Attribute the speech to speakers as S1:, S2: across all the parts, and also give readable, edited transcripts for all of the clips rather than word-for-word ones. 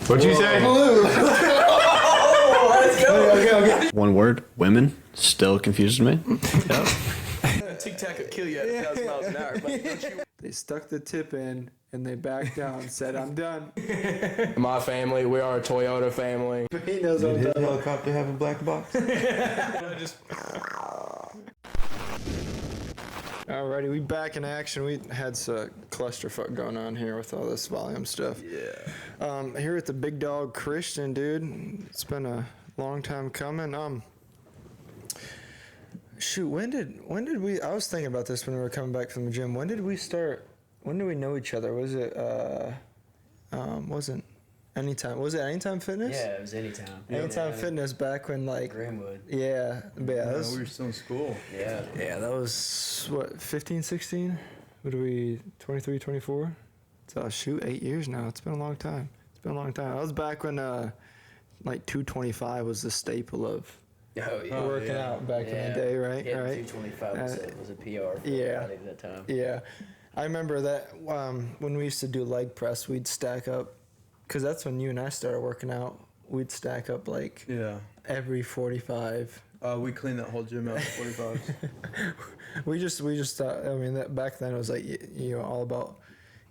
S1: What'd you say?
S2: Blue. Let's go.
S1: Okay. One word, women, still confuses me. Yep.
S2: Tic Tac could kill you at 1,000 miles an hour, but don't you?
S3: They stuck the tip in and they backed down and said, I'm done.
S2: My family, we are a Toyota family.
S3: He knows what I'm
S4: Did his
S3: talking about.
S4: helicopter have a black box?
S3: Alrighty, we back in action. We had some clusterfuck going on here with all this volume stuff.
S4: Yeah.
S3: Here at the Big Dog Christian, dude. It's been a long time coming. Shoot, when did we? I was thinking about this when we were coming back from the gym. When did we start? When did we know each other? Was it? Wasn't Anytime? Was it Anytime Fitness?
S5: Yeah, it was Anytime.
S3: Anytime Fitness back when like.
S5: Greenwood.
S3: Yeah, but yeah. That was,
S4: we were still in school.
S5: Yeah.
S3: yeah, that was what 15, 16. What are we? 23, 24. So shoot, 8 years now. It's been a long time. I was back when like 225 was the staple of.
S5: Oh, yeah.
S3: Working out back in the day, right?
S5: Yeah,
S3: right.
S5: 225 was a PR for
S3: yeah.
S5: everybody at that time.
S3: Yeah, I remember that when we used to do leg press, we'd stack up, because that's when you and I started working out. We'd stack up like every 45.
S4: We cleaned that whole gym out for 45s.
S3: we just thought. I mean, that back then it was like all about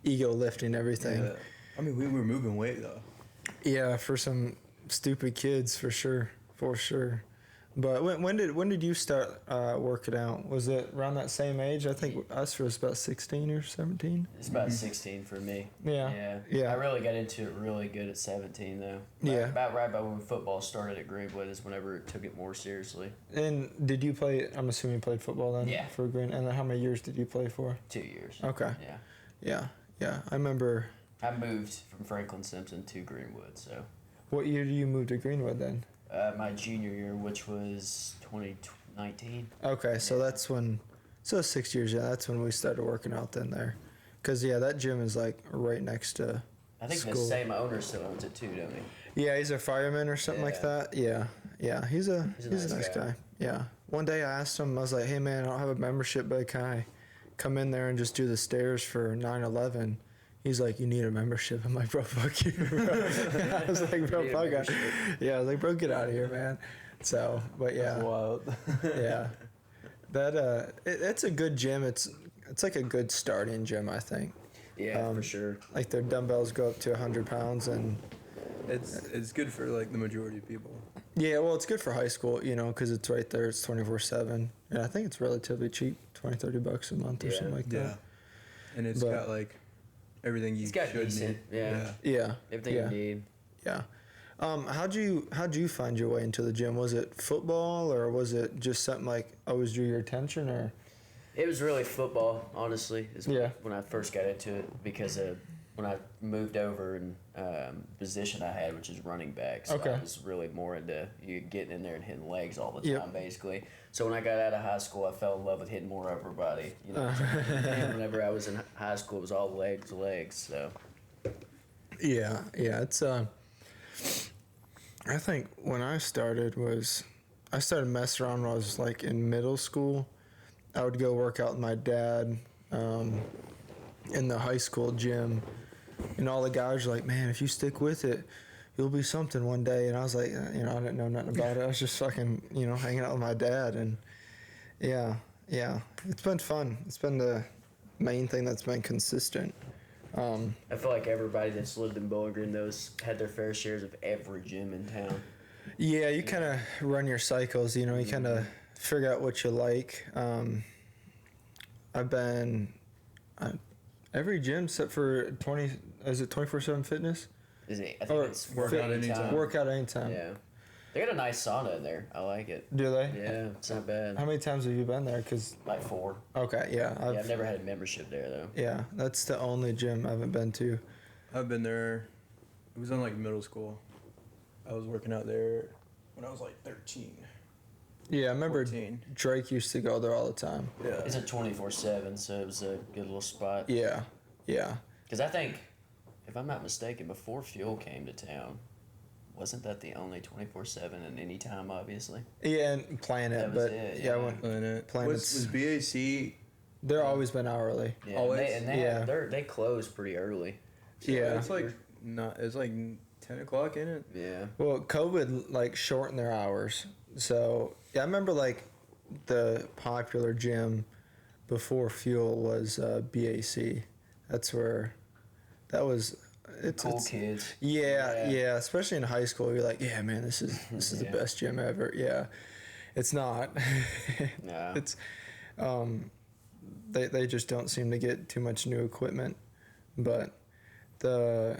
S3: ego lifting everything.
S4: Yeah. I mean, we were moving weight though.
S3: Yeah, for some stupid kids, for sure. But when did you start working out? Was it around that same age? I think us was about 16 or 17.
S5: It's about 16 for me.
S3: Yeah.
S5: I really got into it really good at 17 though. About right by when football started at Greenwood is whenever it took it more seriously.
S3: And did you play? I'm assuming you played football then.
S5: Yeah.
S3: For Green. And then how many years did you play for?
S5: 2 years.
S3: Okay.
S5: Yeah.
S3: Yeah. I remember.
S5: I moved from Franklin Simpson to Greenwood, so.
S3: What year did you move to Greenwood then?
S5: My junior year, which was 2019.
S3: Okay, so that's when. So 6 years. Yeah, that's when we started working out then there, because that gym is like right next to.
S5: I think
S3: school.
S5: the same owner still owns it too, don't he?
S3: Yeah, he's a fireman or something like that. Yeah. He's a nice guy. Yeah. One day I asked him, I was like, "Hey man, I don't have a membership, but can I come in there and just do the stairs for 9/11?" He's like, "You need a membership." I'm like, "Bro, fuck you." Bro. I was like, "Bro, fuck out." Yeah, I was like, "Bro, get out of here, man." So, but yeah.
S4: That's wild.
S3: Yeah. That it's a good gym. It's like a good starting gym, I think.
S5: Yeah, for sure.
S3: Like their dumbbells go up to 100 pounds and.
S4: It's good for like the majority of people.
S3: Yeah, well, it's good for high school, because it's right there. It's 24/7, and I think it's relatively cheap, $20-$30 a month or something like that.
S4: Yeah, and it's got like everything you
S5: It's got
S4: should
S5: decent,
S4: need.
S3: Yeah.
S5: Everything you need.
S3: Yeah. How'd you find your way into the gym? Was it football or was it just something like always drew your attention or?
S5: It was really football, honestly.
S3: Yeah.
S5: When I first got into it, because when I moved over and position I had, which is running back, so I was really more into you getting in there and hitting legs all the time, basically. So when I got out of high school, I fell in love with hitting more upper body. And whenever I was in high school, it was all legs. So.
S3: Yeah. It's I think when I started messing around when I was like in middle school. I would go work out with my dad in the high school gym, and all the guys were like, "Man, if you stick with it, you'll be something one day." And I was like, I didn't know nothing about it. I was just fucking, hanging out with my dad, and yeah, it's been fun. It's been the main thing that's been consistent.
S5: I feel like everybody that's lived in Bowling Green had their fair shares of every gym in town.
S3: Yeah, you kind of run your cycles. You kind of figure out what you like. I've been every gym except for 24/7 Fitness?
S5: Is it? I think it's
S4: Workout Anytime.
S3: Workout Anytime.
S5: Yeah. They got a nice sauna in there. I like it.
S3: Do they?
S5: Yeah, it's not bad.
S3: How many times have you been there?
S5: Like 4.
S3: Okay, yeah.
S5: I've never had a membership there, though.
S3: Yeah, that's the only gym I haven't been to.
S4: I've been there. It was in like middle school. I was working out there when I was like 13.
S3: Yeah, I remember
S4: 14.
S3: Drake used to go there all the time.
S4: Yeah.
S5: It's a 24/7, so it was a good little spot.
S3: Yeah.
S5: Because I think, if I'm not mistaken, before Fuel came to town, wasn't that the only 24/7 and Anytime, obviously?
S3: Yeah, and Planet,
S5: That was
S3: but
S5: it,
S3: yeah,
S5: yeah.
S3: Planet's
S4: Was BAC?
S3: they're always been hourly.
S5: Yeah,
S4: Always?
S5: and they close pretty early.
S3: Yeah.
S4: It's like not. It's like 10 o'clock in it.
S5: Yeah.
S3: Well, COVID like shortened their hours. So yeah, I remember like the popular gym before Fuel was BAC. That's where that was.
S5: Cool kids.
S3: Yeah, especially in high school, you're like, yeah, man, this is the
S5: Yeah.
S3: best gym ever. Yeah, it's not.
S5: No.
S3: It's they just don't seem to get too much new equipment, but the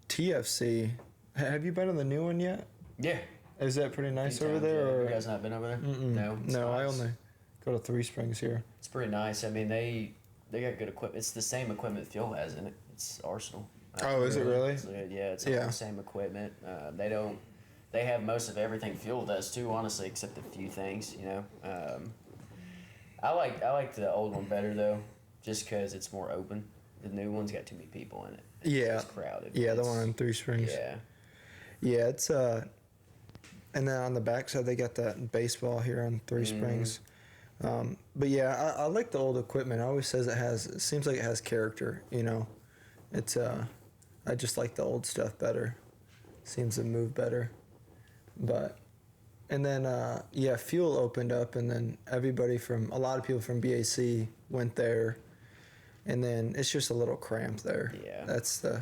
S3: TFC. Have you been on the new one yet?
S5: Yeah.
S3: Is that pretty nice
S5: Few
S3: over
S5: times,
S3: there?
S5: yeah.
S3: Or?
S5: You guys not been over there?
S3: Mm-mm.
S5: No. It's
S3: No, I
S5: nice.
S3: only go to Three Springs here.
S5: It's pretty nice. I mean, they got good equipment. It's the same equipment Fuel has in it. It's Arsenal.
S3: Oh, is it really?
S5: So, yeah, it's all
S3: Yeah.
S5: the same equipment. They have most of everything Fuel does too, honestly, except a few things. You know, I like the old one better though, just because it's more open. The new one's got too many people in it.
S3: Yeah.
S5: It's crowded.
S3: Yeah, the
S5: It's-
S3: one in Three Springs.
S5: Yeah.
S3: Yeah, it's and then on the backside they got that baseball here on Three Springs. But yeah, I like the old equipment. It always says it seems like it has character, you know. It's I just like the old stuff better. Seems to move better. But and then yeah, Fuel opened up and then a lot of people from BAC went there. And then it's just a little cramped there.
S5: Yeah.
S3: That's the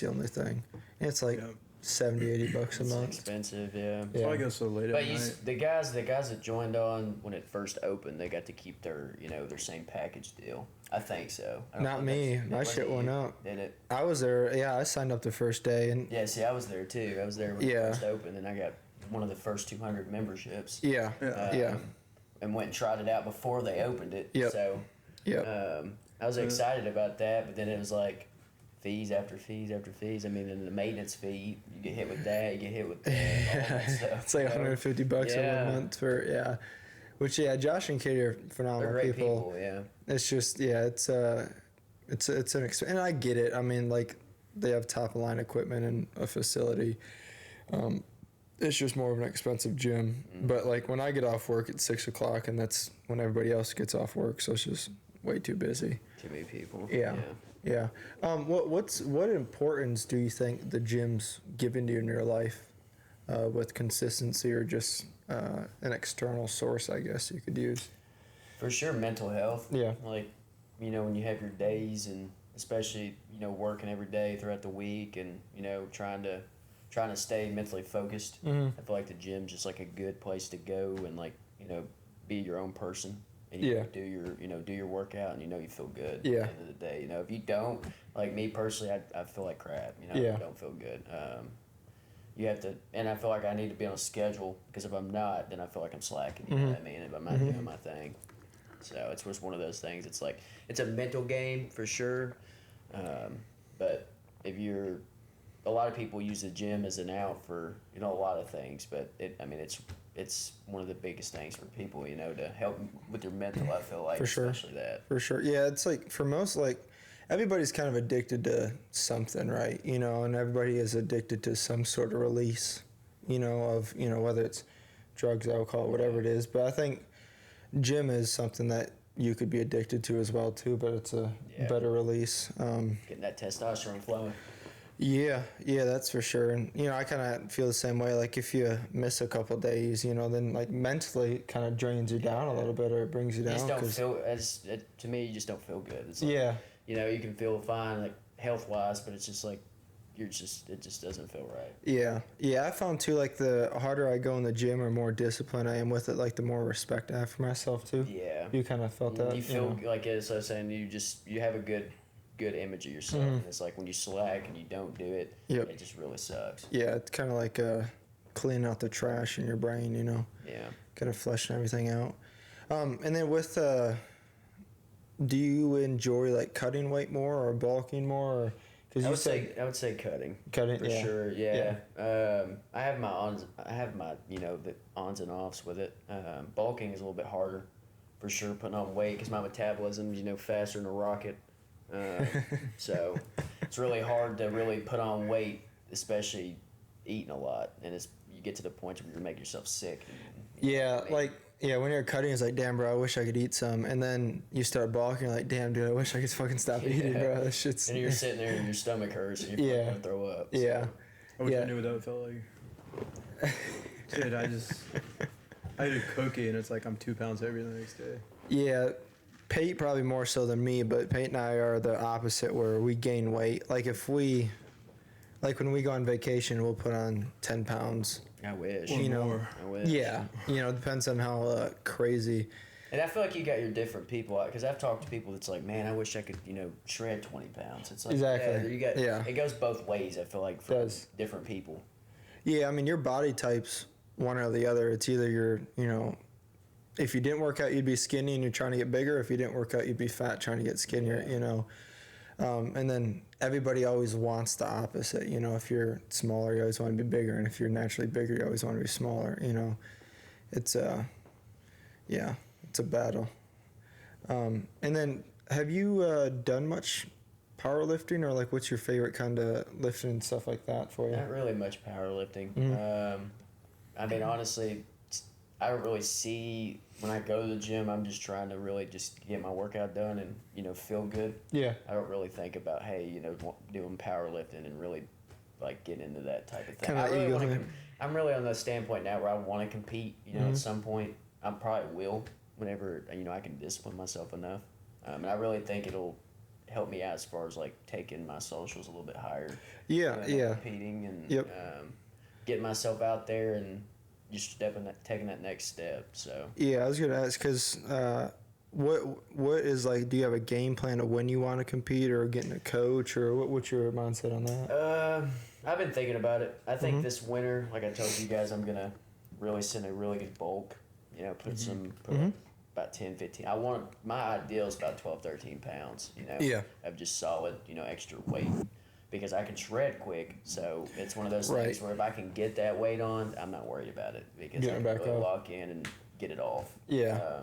S3: only thing. And it's like
S4: Yep.
S3: $70, $80 a
S5: It's
S3: month.
S5: expensive. Yeah.
S3: Yeah.
S4: So I go so late
S5: But
S4: at night.
S5: the guys that joined on when it first opened, they got to keep their their same package deal. I think so. I don't
S3: Not
S5: know if
S3: me.
S5: that's-
S3: My
S5: was
S3: shit
S5: it
S3: went
S5: you?
S3: up.
S5: Did it?
S3: I was there. Yeah, I signed up the first day, and
S5: Yeah. See, I was there too. I was there when
S3: Yeah.
S5: it first opened, and I got one of the first 200 memberships.
S3: yeah,
S4: Yeah.
S3: yeah,
S5: And went and tried it out before they opened it.
S3: Yep.
S5: So
S3: yeah.
S5: I was excited about that, but then it was like fees after fees after fees. I mean, and the maintenance fee, you get hit with that, you get hit with that, all that stuff.
S3: It's like
S5: you know?
S3: $150
S5: Yeah.
S3: every month for Which Josh and Katie are
S5: They're
S3: phenomenal
S5: great
S3: people.
S5: people, yeah.
S3: It's just it's an and I get it. I mean, like they have top of line equipment and a facility. It's just more of an expensive gym. But like when I get off work at 6 o'clock, and that's when everybody else gets off work, so it's just way too busy.
S5: Too many people.
S3: Yeah. What importance do you think the gym's given to you in your life, with consistency or just an external source, I guess you could use?
S5: For sure, mental health.
S3: Yeah.
S5: Like, when you have your days and especially, working every day throughout the week and, trying to stay mentally focused.
S3: Mm-hmm.
S5: I feel like the gym's just like a good place to go and like, be your own person. And you
S3: Yeah.
S5: do your workout and you feel good
S3: Yeah.
S5: at the end of the day. If you don't, like me personally, I feel like crap.
S3: Yeah.
S5: I don't feel good. You have to, and I feel like I need to be on a schedule because if I'm not, then I feel like I'm slacking. You know what I mean? If I'm not doing my thing, so it's just one of those things. It's like it's a mental game for sure, but if you're, a lot of people use the gym as an out for a lot of things, but it's one of the biggest things for people to help with their mental. I feel like
S3: For sure.
S5: especially that.
S3: For sure. Yeah, it's like for most, like everybody's kind of addicted to something, right? And everybody is addicted to some sort of release, of, whether it's drugs, alcohol, whatever it is. But I think gym is something that you could be addicted to as well too, but it's a
S5: Yeah.
S3: better release.
S5: Getting that testosterone flowing.
S3: Yeah, that's for sure. And, I kind of feel the same way. Like if you miss a couple days, then like mentally it kind of drains you down a little bit or it brings you
S5: You
S3: down.
S5: just don't
S3: 'cause-
S5: feel to me. You just don't feel good. It's like,
S3: yeah.
S5: you can feel fine like health wise, but it's just like it just doesn't feel right.
S3: Yeah. I found too, like the harder I go in the gym or more disciplined I am with it, like the more respect I have for myself too.
S5: Yeah.
S3: You kind of felt that.
S5: You feel like, as I was saying, you have a good image of yourself. And it's like when you slack and you don't do it,
S3: Yep.
S5: it just really sucks.
S3: Yeah, it's kind of like cleaning out the trash in your brain,
S5: Yeah.
S3: kind of flushing everything out. And then with, do you enjoy like cutting weight more or bulking more? Or, cause
S5: I
S3: you
S5: would
S3: said
S5: say cutting.
S3: cutting,
S5: For
S3: yeah.
S5: sure, yeah. I have my the ons and offs with it. Bulking is a little bit harder, for sure. Putting on weight because my metabolism, faster than a rocket. So it's really hard to really put on weight, especially eating a lot, and you get to the point where you make yourself sick.
S3: Yeah, when you're cutting, it's like, damn, bro, I wish I could eat some. And then you start bulking, you're like, damn, dude, I wish I could fucking stop eating, bro. This shit's.
S5: And you're sitting there and your stomach hurts and you're
S3: Yeah.
S5: going to throw up. So.
S3: Yeah.
S4: I wish
S3: Yeah.
S4: I knew what that felt like. Shit, I ate a cookie and it's like I'm 2 pounds heavier the next day.
S3: Yeah, Pate probably more so than me, but Pate and I are the opposite where we gain weight. Like when we go on vacation, we'll put on 10 pounds.
S5: I wish.
S3: You know,
S4: more.
S5: I wish.
S3: Yeah, depends on how crazy.
S5: And I feel like you got your different people because I've talked to people that's like, man, I wish I could, shred 20 pounds. It's like,
S3: Exactly.
S5: yeah, it goes both ways. I feel like for
S3: Does.
S5: different people.
S3: Yeah, I mean, your body type's one or the other. It's either you're, if you didn't work out, you'd be skinny and you're trying to get bigger. If you didn't work out, you'd be fat trying to get skinnier, And then everybody always wants the opposite. If you're smaller, you always want to be bigger. And if you're naturally bigger, you always want to be smaller, It's it's a battle. And then have you done much powerlifting or like what's your favorite kind of lifting and stuff like that for you?
S5: Not really much powerlifting.
S3: Mm-hmm.
S5: I mean, honestly, I don't really see when I go to the gym. I'm just trying to really just get my workout done and feel good.
S3: Yeah.
S5: I don't really think about doing powerlifting and really like getting into that type of thing.
S3: Kinda
S5: I really
S3: ego
S5: want to.
S3: thing.
S5: I'm really on the standpoint now where I want to compete.
S3: Mm-hmm.
S5: At some point, I probably will whenever I can discipline myself enough. And I really think it'll help me out as far as like taking my socials a little bit higher.
S3: Yeah, yeah.
S5: Competing and
S3: Yep.
S5: getting myself out there and just taking that next step. So
S3: Yeah, I was gonna ask because what is like? Do you have a game plan of when you want to compete, or getting a coach, or what's your mindset on that?
S5: I've been thinking about it. I think this winter, like I told you guys, I'm gonna really send a really good bulk. Put about 10, 15. My ideal is about 12, 13 pounds.
S3: Yeah.
S5: Of just solid, extra weight. Because I can shred quick, so it's one of those
S3: Right.
S5: things where if I can get that weight on, I'm not worried about it because
S3: Getting
S5: I can
S3: back
S5: really
S3: up.
S5: lock in and get it off.
S3: Yeah.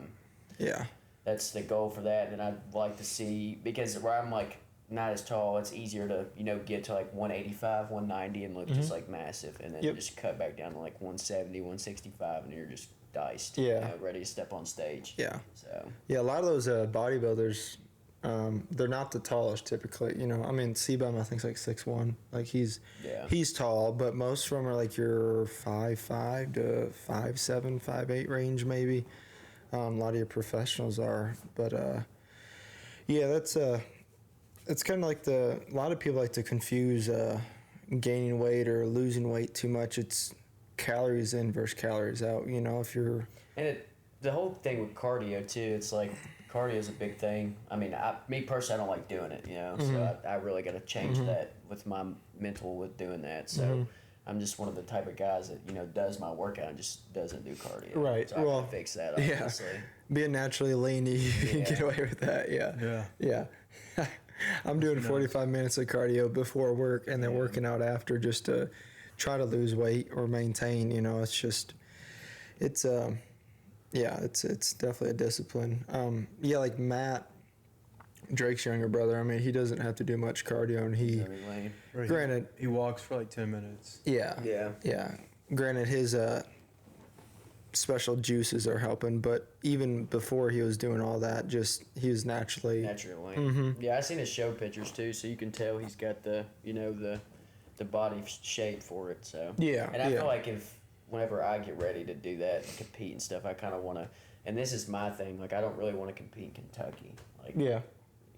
S3: Yeah.
S5: That's the goal for that, and I'd like to see because where I'm like not as tall, it's easier to get to like 185, 190 and look just like massive, and then
S3: Yep.
S5: just cut back down to like 170, 165, and you're just diced.
S3: Yeah.
S5: Ready to step on stage.
S3: Yeah.
S5: So
S3: Yeah, a lot of those bodybuilders, they're not the tallest typically. I mean, C-Bum I think is like 6'1". Like he's tall, but most of them are like your 5'5" to 5'7", 5'8" range maybe. A lot of your professionals are, but yeah, that's it's kind of like a lot of people like to confuse gaining weight or losing weight too much. It's calories in versus calories out. If you're
S5: the whole thing with cardio too, it's like cardio is a big thing. I mean, me personally, I don't like doing it, so I really got to change that with my mental with doing that. So I'm just one of the type of guys that, does my workout and just doesn't do cardio.
S3: Right.
S5: So I
S3: Well,
S5: can fix that, obviously.
S3: being naturally lean, you can get away with that.
S4: Yeah.
S3: Yeah. I'm doing 45 minutes of cardio before work and then working out after just to try to lose weight or maintain. It's just, it's definitely a discipline. Like Matt, Drake's younger brother. I mean, he doesn't have to do much cardio, and
S4: Right.
S3: granted,
S4: He walks for like 10 minutes.
S3: yeah. Granted, his special juices are helping, but even before he was doing all that, he was naturally.
S5: Yeah, I seen his show pictures too, so you can tell he's got the body shape for it. So
S3: Yeah,
S5: and I
S3: yeah.
S5: feel like whenever I get ready to do that and compete and stuff, I kind of want to. And this is my thing. Like I don't really want to compete in Kentucky. Like
S3: Yeah.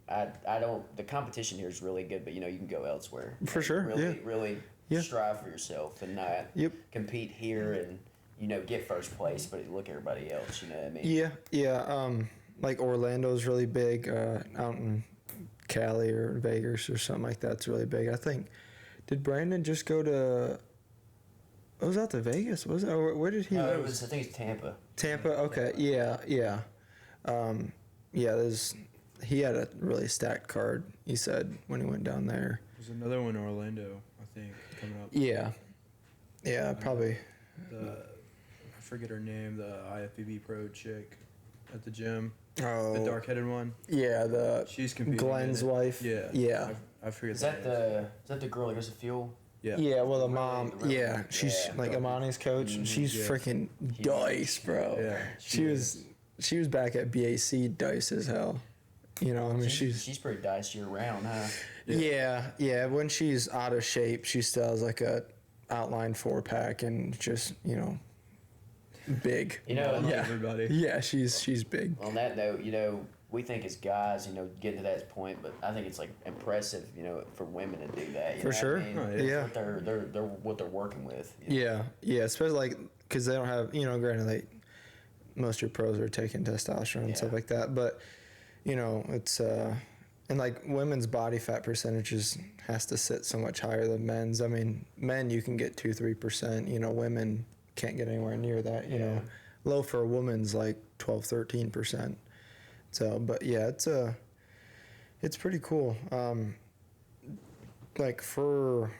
S5: I don't. The competition here is really good, but you can go elsewhere.
S3: For sure,
S5: Really
S3: Yeah.
S5: strive for yourself and not compete here and get first place, but look at everybody else. You know what I mean?
S3: Yeah. Like Orlando's really big. Out in Cali or Vegas or something like that's really big. I think. Did Brandon just go to? Was that to Vegas? Was it? Or where did he?
S5: No, I think it's Tampa.
S3: Tampa. Okay. Yeah. He had a really stacked card. He said when he went down there.
S4: There's another one in Orlando, I think, coming up.
S3: Yeah. Probably.
S4: I forget her name, the IFBB pro chick at the gym.
S3: Oh.
S4: The dark-headed one.
S3: Yeah.
S4: She's competing.
S3: Glenn's wife.
S4: Yeah.
S3: Yeah.
S4: I forget.
S5: Is that the girl that goes to Fuel?
S4: Yeah.
S3: Yeah, well, the mom,
S5: really
S3: she's like Amani's coach. She's freaking dice, bro.
S4: Yeah,
S3: she was back at BAC dice as hell. I mean,
S5: she's pretty diced year round, huh?
S3: yeah. When she's out of shape, she still has like a outline 4-pack and just, big.
S4: Yeah. Everybody.
S3: Yeah, she's big.
S5: On that note, we think as guys, getting to that point, but I think it's like impressive, for women to do that.
S3: For sure.
S4: Oh,
S3: yeah.
S5: What they're working with.
S3: Yeah, especially because they don't have, granted, most of your pros are taking testosterone and stuff like that, but it's and women's body fat percentages has to sit so much higher than men's. I mean, men you can get 2-3%. Women can't get anywhere near that. Low for a woman's 12-13%. So, but yeah, it's pretty cool. For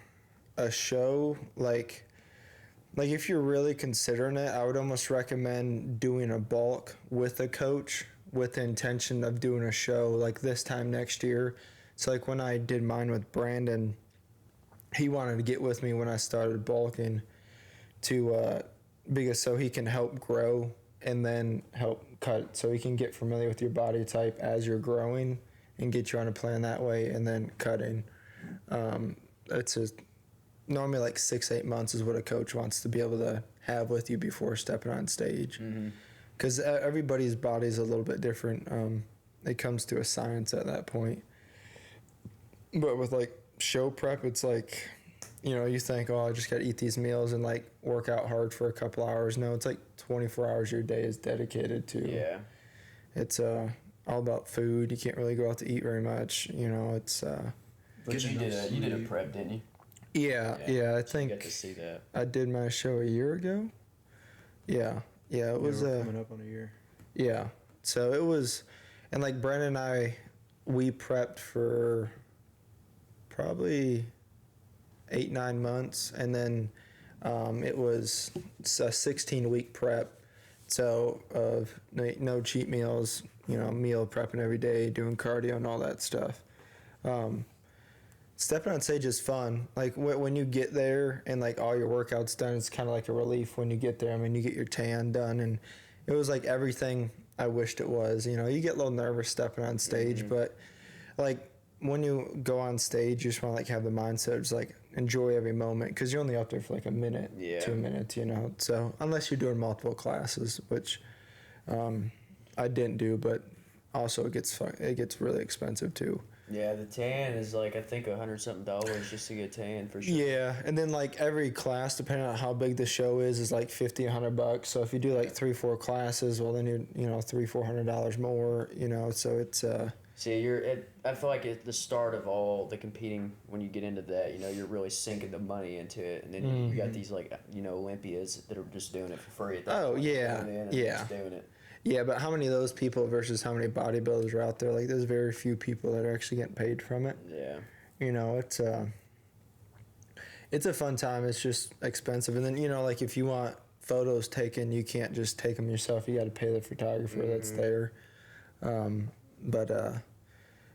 S3: a show, if you're really considering it, I would almost recommend doing a bulk with a coach with the intention of doing a show this time next year. So when I did mine with Brandon, he wanted to get with me when I started bulking because so he can help grow and then help cut, so he can get familiar with your body type as you're growing and get you on a plan that way, and then cutting. It's normally 6-8 months is what a coach wants to be able to have with you before stepping on stage. Because everybody's body is a little bit different. It comes to a science at that point. But with show prep, it's you think, I just got to eat these meals and work out hard for a couple hours. No, it's 24 hours your day is dedicated to.
S5: Yeah.
S3: It's all about food. You can't really go out to eat very much. It's.
S5: Because you did a prep, didn't you?
S3: Yeah. I think
S5: you got to see that.
S3: I did my show a year ago. Yeah, it was
S4: coming up on a year.
S3: Yeah, so it was, and Brandon and I, we prepped for probably 8-9 months, and then it was a 16-week prep. So of no cheat meals, meal prepping every day, doing cardio and all that stuff. Stepping on stage is fun. When you get there and all your workouts done, it's kind of like a relief when you get there. I mean, you get your tan done, and it was everything I wished it was. You get a little nervous stepping on stage, but when you go on stage, you just want to have the mindset of just enjoy every moment, because you're only up there for a minute, 2 minutes, So unless you're doing multiple classes, which I didn't do, but also it gets really expensive too.
S5: Yeah, the tan is I think $100-something just to get tan for sure.
S3: Yeah, and then every class, depending on how big the show is $50, $100. So if you do 3-4 classes, well then you're $300-$400 more. So it's
S5: See, I feel like at the start of all the competing, when you get into that, you're really sinking the money into it, and then you got these Olympians that are just doing it for free. At that point. Just doing it.
S3: Yeah, but how many of those people versus how many bodybuilders are out there? There's very few people that are actually getting paid from it.
S5: Yeah.
S3: It's a fun time. It's just expensive. And then, if you want photos taken, you can't just take them yourself. You got to pay the photographer that's there.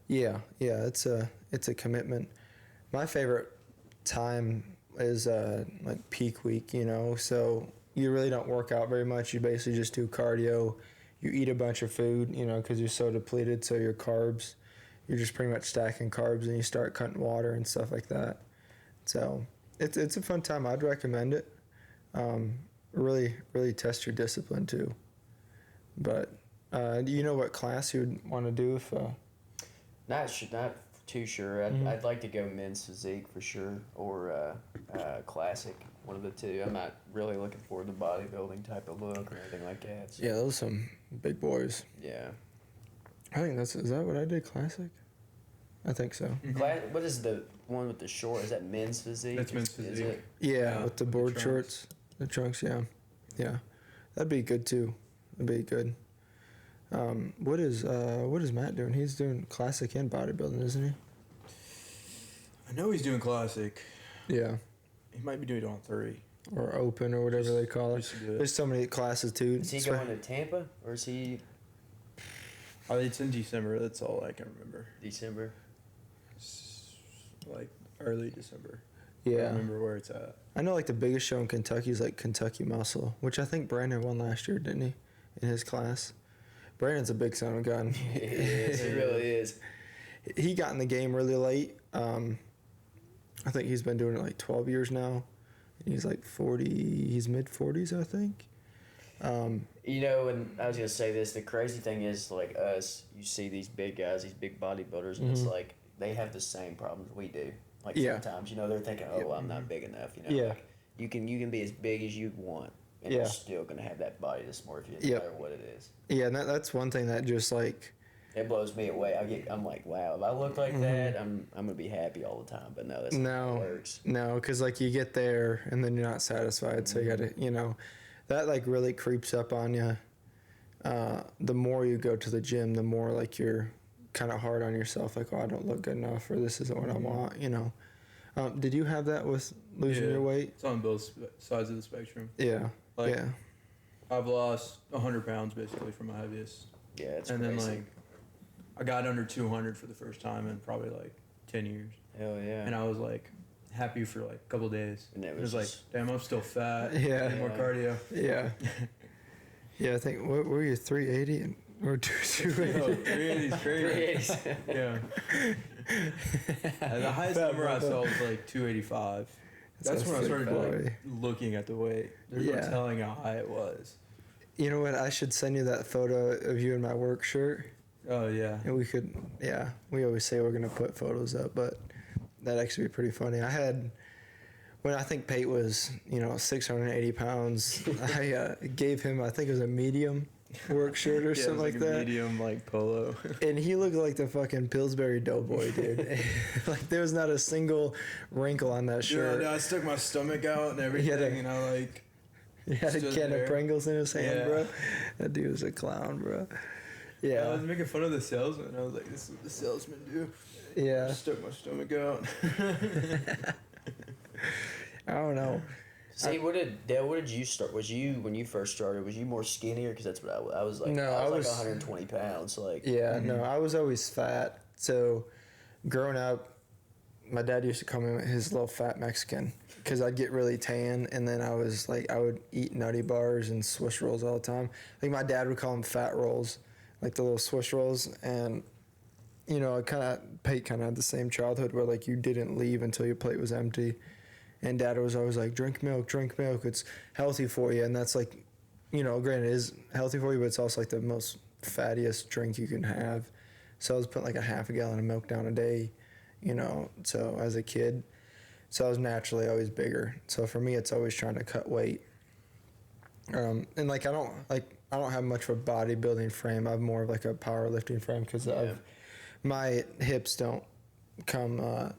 S3: It's a commitment. My favorite time is peak week, so you really don't work out very much. You basically just do cardio. You eat a bunch of food, because you're so depleted. So your carbs, you're just pretty much stacking carbs, and you start cutting water and stuff like that. So it's a fun time. I'd recommend it. Really, really test your discipline too. But do you know what class you would want to do if?
S5: Not too sure. I'd like to go men's physique for sure, or classic. One of the two. I'm not really looking forward to bodybuilding type of look or anything like that. So.
S3: Yeah, those are some big boys.
S5: Yeah.
S3: I think is that what I did, classic? I think so.
S5: What is the one with the short? Is that men's physique?
S4: That's men's physique.
S5: Is it?
S3: Yeah, with the board
S4: trunks.
S3: shorts. The trunks, yeah. That'd be good too. That'd be good. What is Matt doing? He's doing classic and bodybuilding, isn't he?
S4: I know he's doing classic.
S3: Yeah.
S4: He might be doing it on 3.
S3: Or open or whatever they call it.
S4: Just to do it.
S3: There's so many classes too.
S5: Is he going to Tampa or is he
S4: Oh, it's in December. That's all I can remember.
S5: December?
S4: It's early December. I
S3: Yeah.
S4: don't remember where it's at.
S3: I know the biggest show in Kentucky is Kentucky Muscle, which I think Brandon won last year, didn't he? In his class. Brandon's a big son of a gun.
S5: Yes, he really is.
S3: He got in the game really late. I think he's been doing it 12 years now. He's like 40. He's mid 40s, I think.
S5: You know, and I was gonna say this. The crazy thing is, like us, you see these big guys, these big bodybuilders, and it's like they have the same problems we do. Like sometimes, you know, they're thinking, "Oh, I'm not big enough." You know,
S3: Yeah.
S5: like, you can be as big as you want, and you're still gonna have that body dysmorphia, no matter what it is.
S3: Yeah, and that's one thing that just like.
S5: It blows me away. I'm like, wow, if I look like that, I'm gonna be happy all the time. But no, that's not how it works.
S3: No, because like you get there and then you're not satisfied, so you gotta, you know, that like really creeps up on you. The more you go to the gym, the more like you're kind of hard on yourself, like, oh, I don't look good enough, or this isn't what I want, you know. Did you have that with losing your weight?
S4: It's on both sides of the spectrum.
S3: Yeah.
S4: Like,
S3: yeah.
S4: I've lost 100 pounds basically from my heaviest.
S5: Yeah, it's
S4: and
S5: crazy.
S4: then like I got under 200 for the first time in probably like 10 years.
S5: Hell yeah.
S4: And I was like happy for like a couple days.
S5: And
S4: it was like, damn, I'm still fat.
S3: Yeah.
S4: Need more cardio.
S3: Yeah. Yeah, I think, what were you, 380 or 280?
S4: No, 380 is crazy. Yeah. The highest number I saw was like 285. That's when I started like looking at the weight. There's no telling how high it was.
S3: You know what? I should send you that photo of you in my work shirt.
S4: Oh, yeah.
S3: And we could, we always say we're going to put photos up, but that'd actually be pretty funny. When I think Pate was, 680 pounds, I gave him, I think it was a medium work shirt or something like that.
S4: Medium, like polo.
S3: And he looked like the fucking Pillsbury Doughboy, dude. Like there was not a single wrinkle on that shirt.
S4: Yeah, I stuck my stomach out and everything, and I like.
S3: He had a can of Pringles in his hand,
S4: Yeah.
S3: bro. That dude was a clown, bro. Yeah.
S4: I was making fun of the salesman. I was like, this is what the salesman do.
S3: Yeah.
S4: I stuck my stomach out.
S3: I don't know.
S5: See, what did you start? Was you, when you first started, was you more skinnier? Because that's what I was like.
S3: No,
S5: I was
S3: I was
S5: like 120 pounds. Like,
S3: Yeah, no, I was always fat. So growing up, my dad used to call me his little fat Mexican because I'd get really tan, and then I would eat nutty bars and Swiss rolls all the time. I think my dad would call them fat rolls, like the little Swiss rolls. And, Pate kind of had the same childhood where, like, you didn't leave until your plate was empty. And Dad was always like, drink milk, it's healthy for you. And that's like, granted, it is healthy for you, but it's also like the most fattiest drink you can have. So I was putting like a half a gallon of milk down a day, so as a kid. So I was naturally always bigger. So for me, it's always trying to cut weight. And like, I don't have much of a bodybuilding frame. I have more of like a powerlifting frame because my hips don't come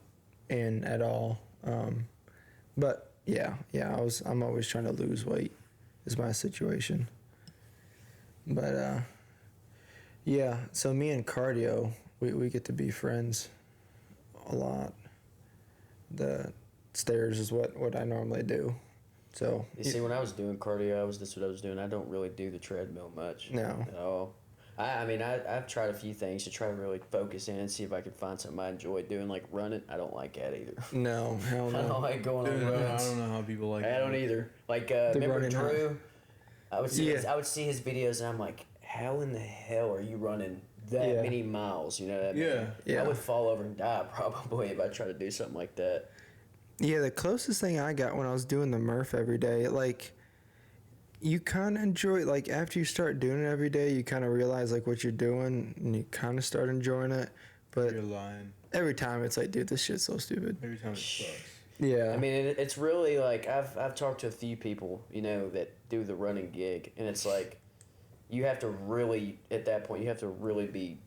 S3: in at all. But I'm always trying to lose weight is my situation. But so me and cardio, we get to be friends a lot. The stairs is what I normally do. So
S5: you see, when I was doing cardio, that's what I was doing. I don't really do the treadmill much.
S3: No.
S5: At all. I've tried a few things to try to really focus in and see if I can find something I enjoy doing, like running. I don't like that either.
S3: No, hell no.
S5: I don't like going on
S4: I
S5: runs.
S4: don't know how people like
S5: I don't either. Like, remember Drew? I would see his videos, and I'm like, how in the hell are you running that many miles? You know what I mean?
S3: Yeah.
S5: I would fall over and die probably if I tried to do something like that.
S3: Yeah, the closest thing I got when I was doing the Murph every day, like, you kind of enjoy, like, after you start doing it every day, you kind of realize, like, what you're doing, and you kind of start enjoying it. But
S4: You're lying.
S3: every time it's like, dude, this shit's so stupid.
S4: Every time it sucks.
S3: Yeah.
S5: I mean, it's really like I've talked to a few people, that do the running gig, and it's like you have to really, at that point, you have to really be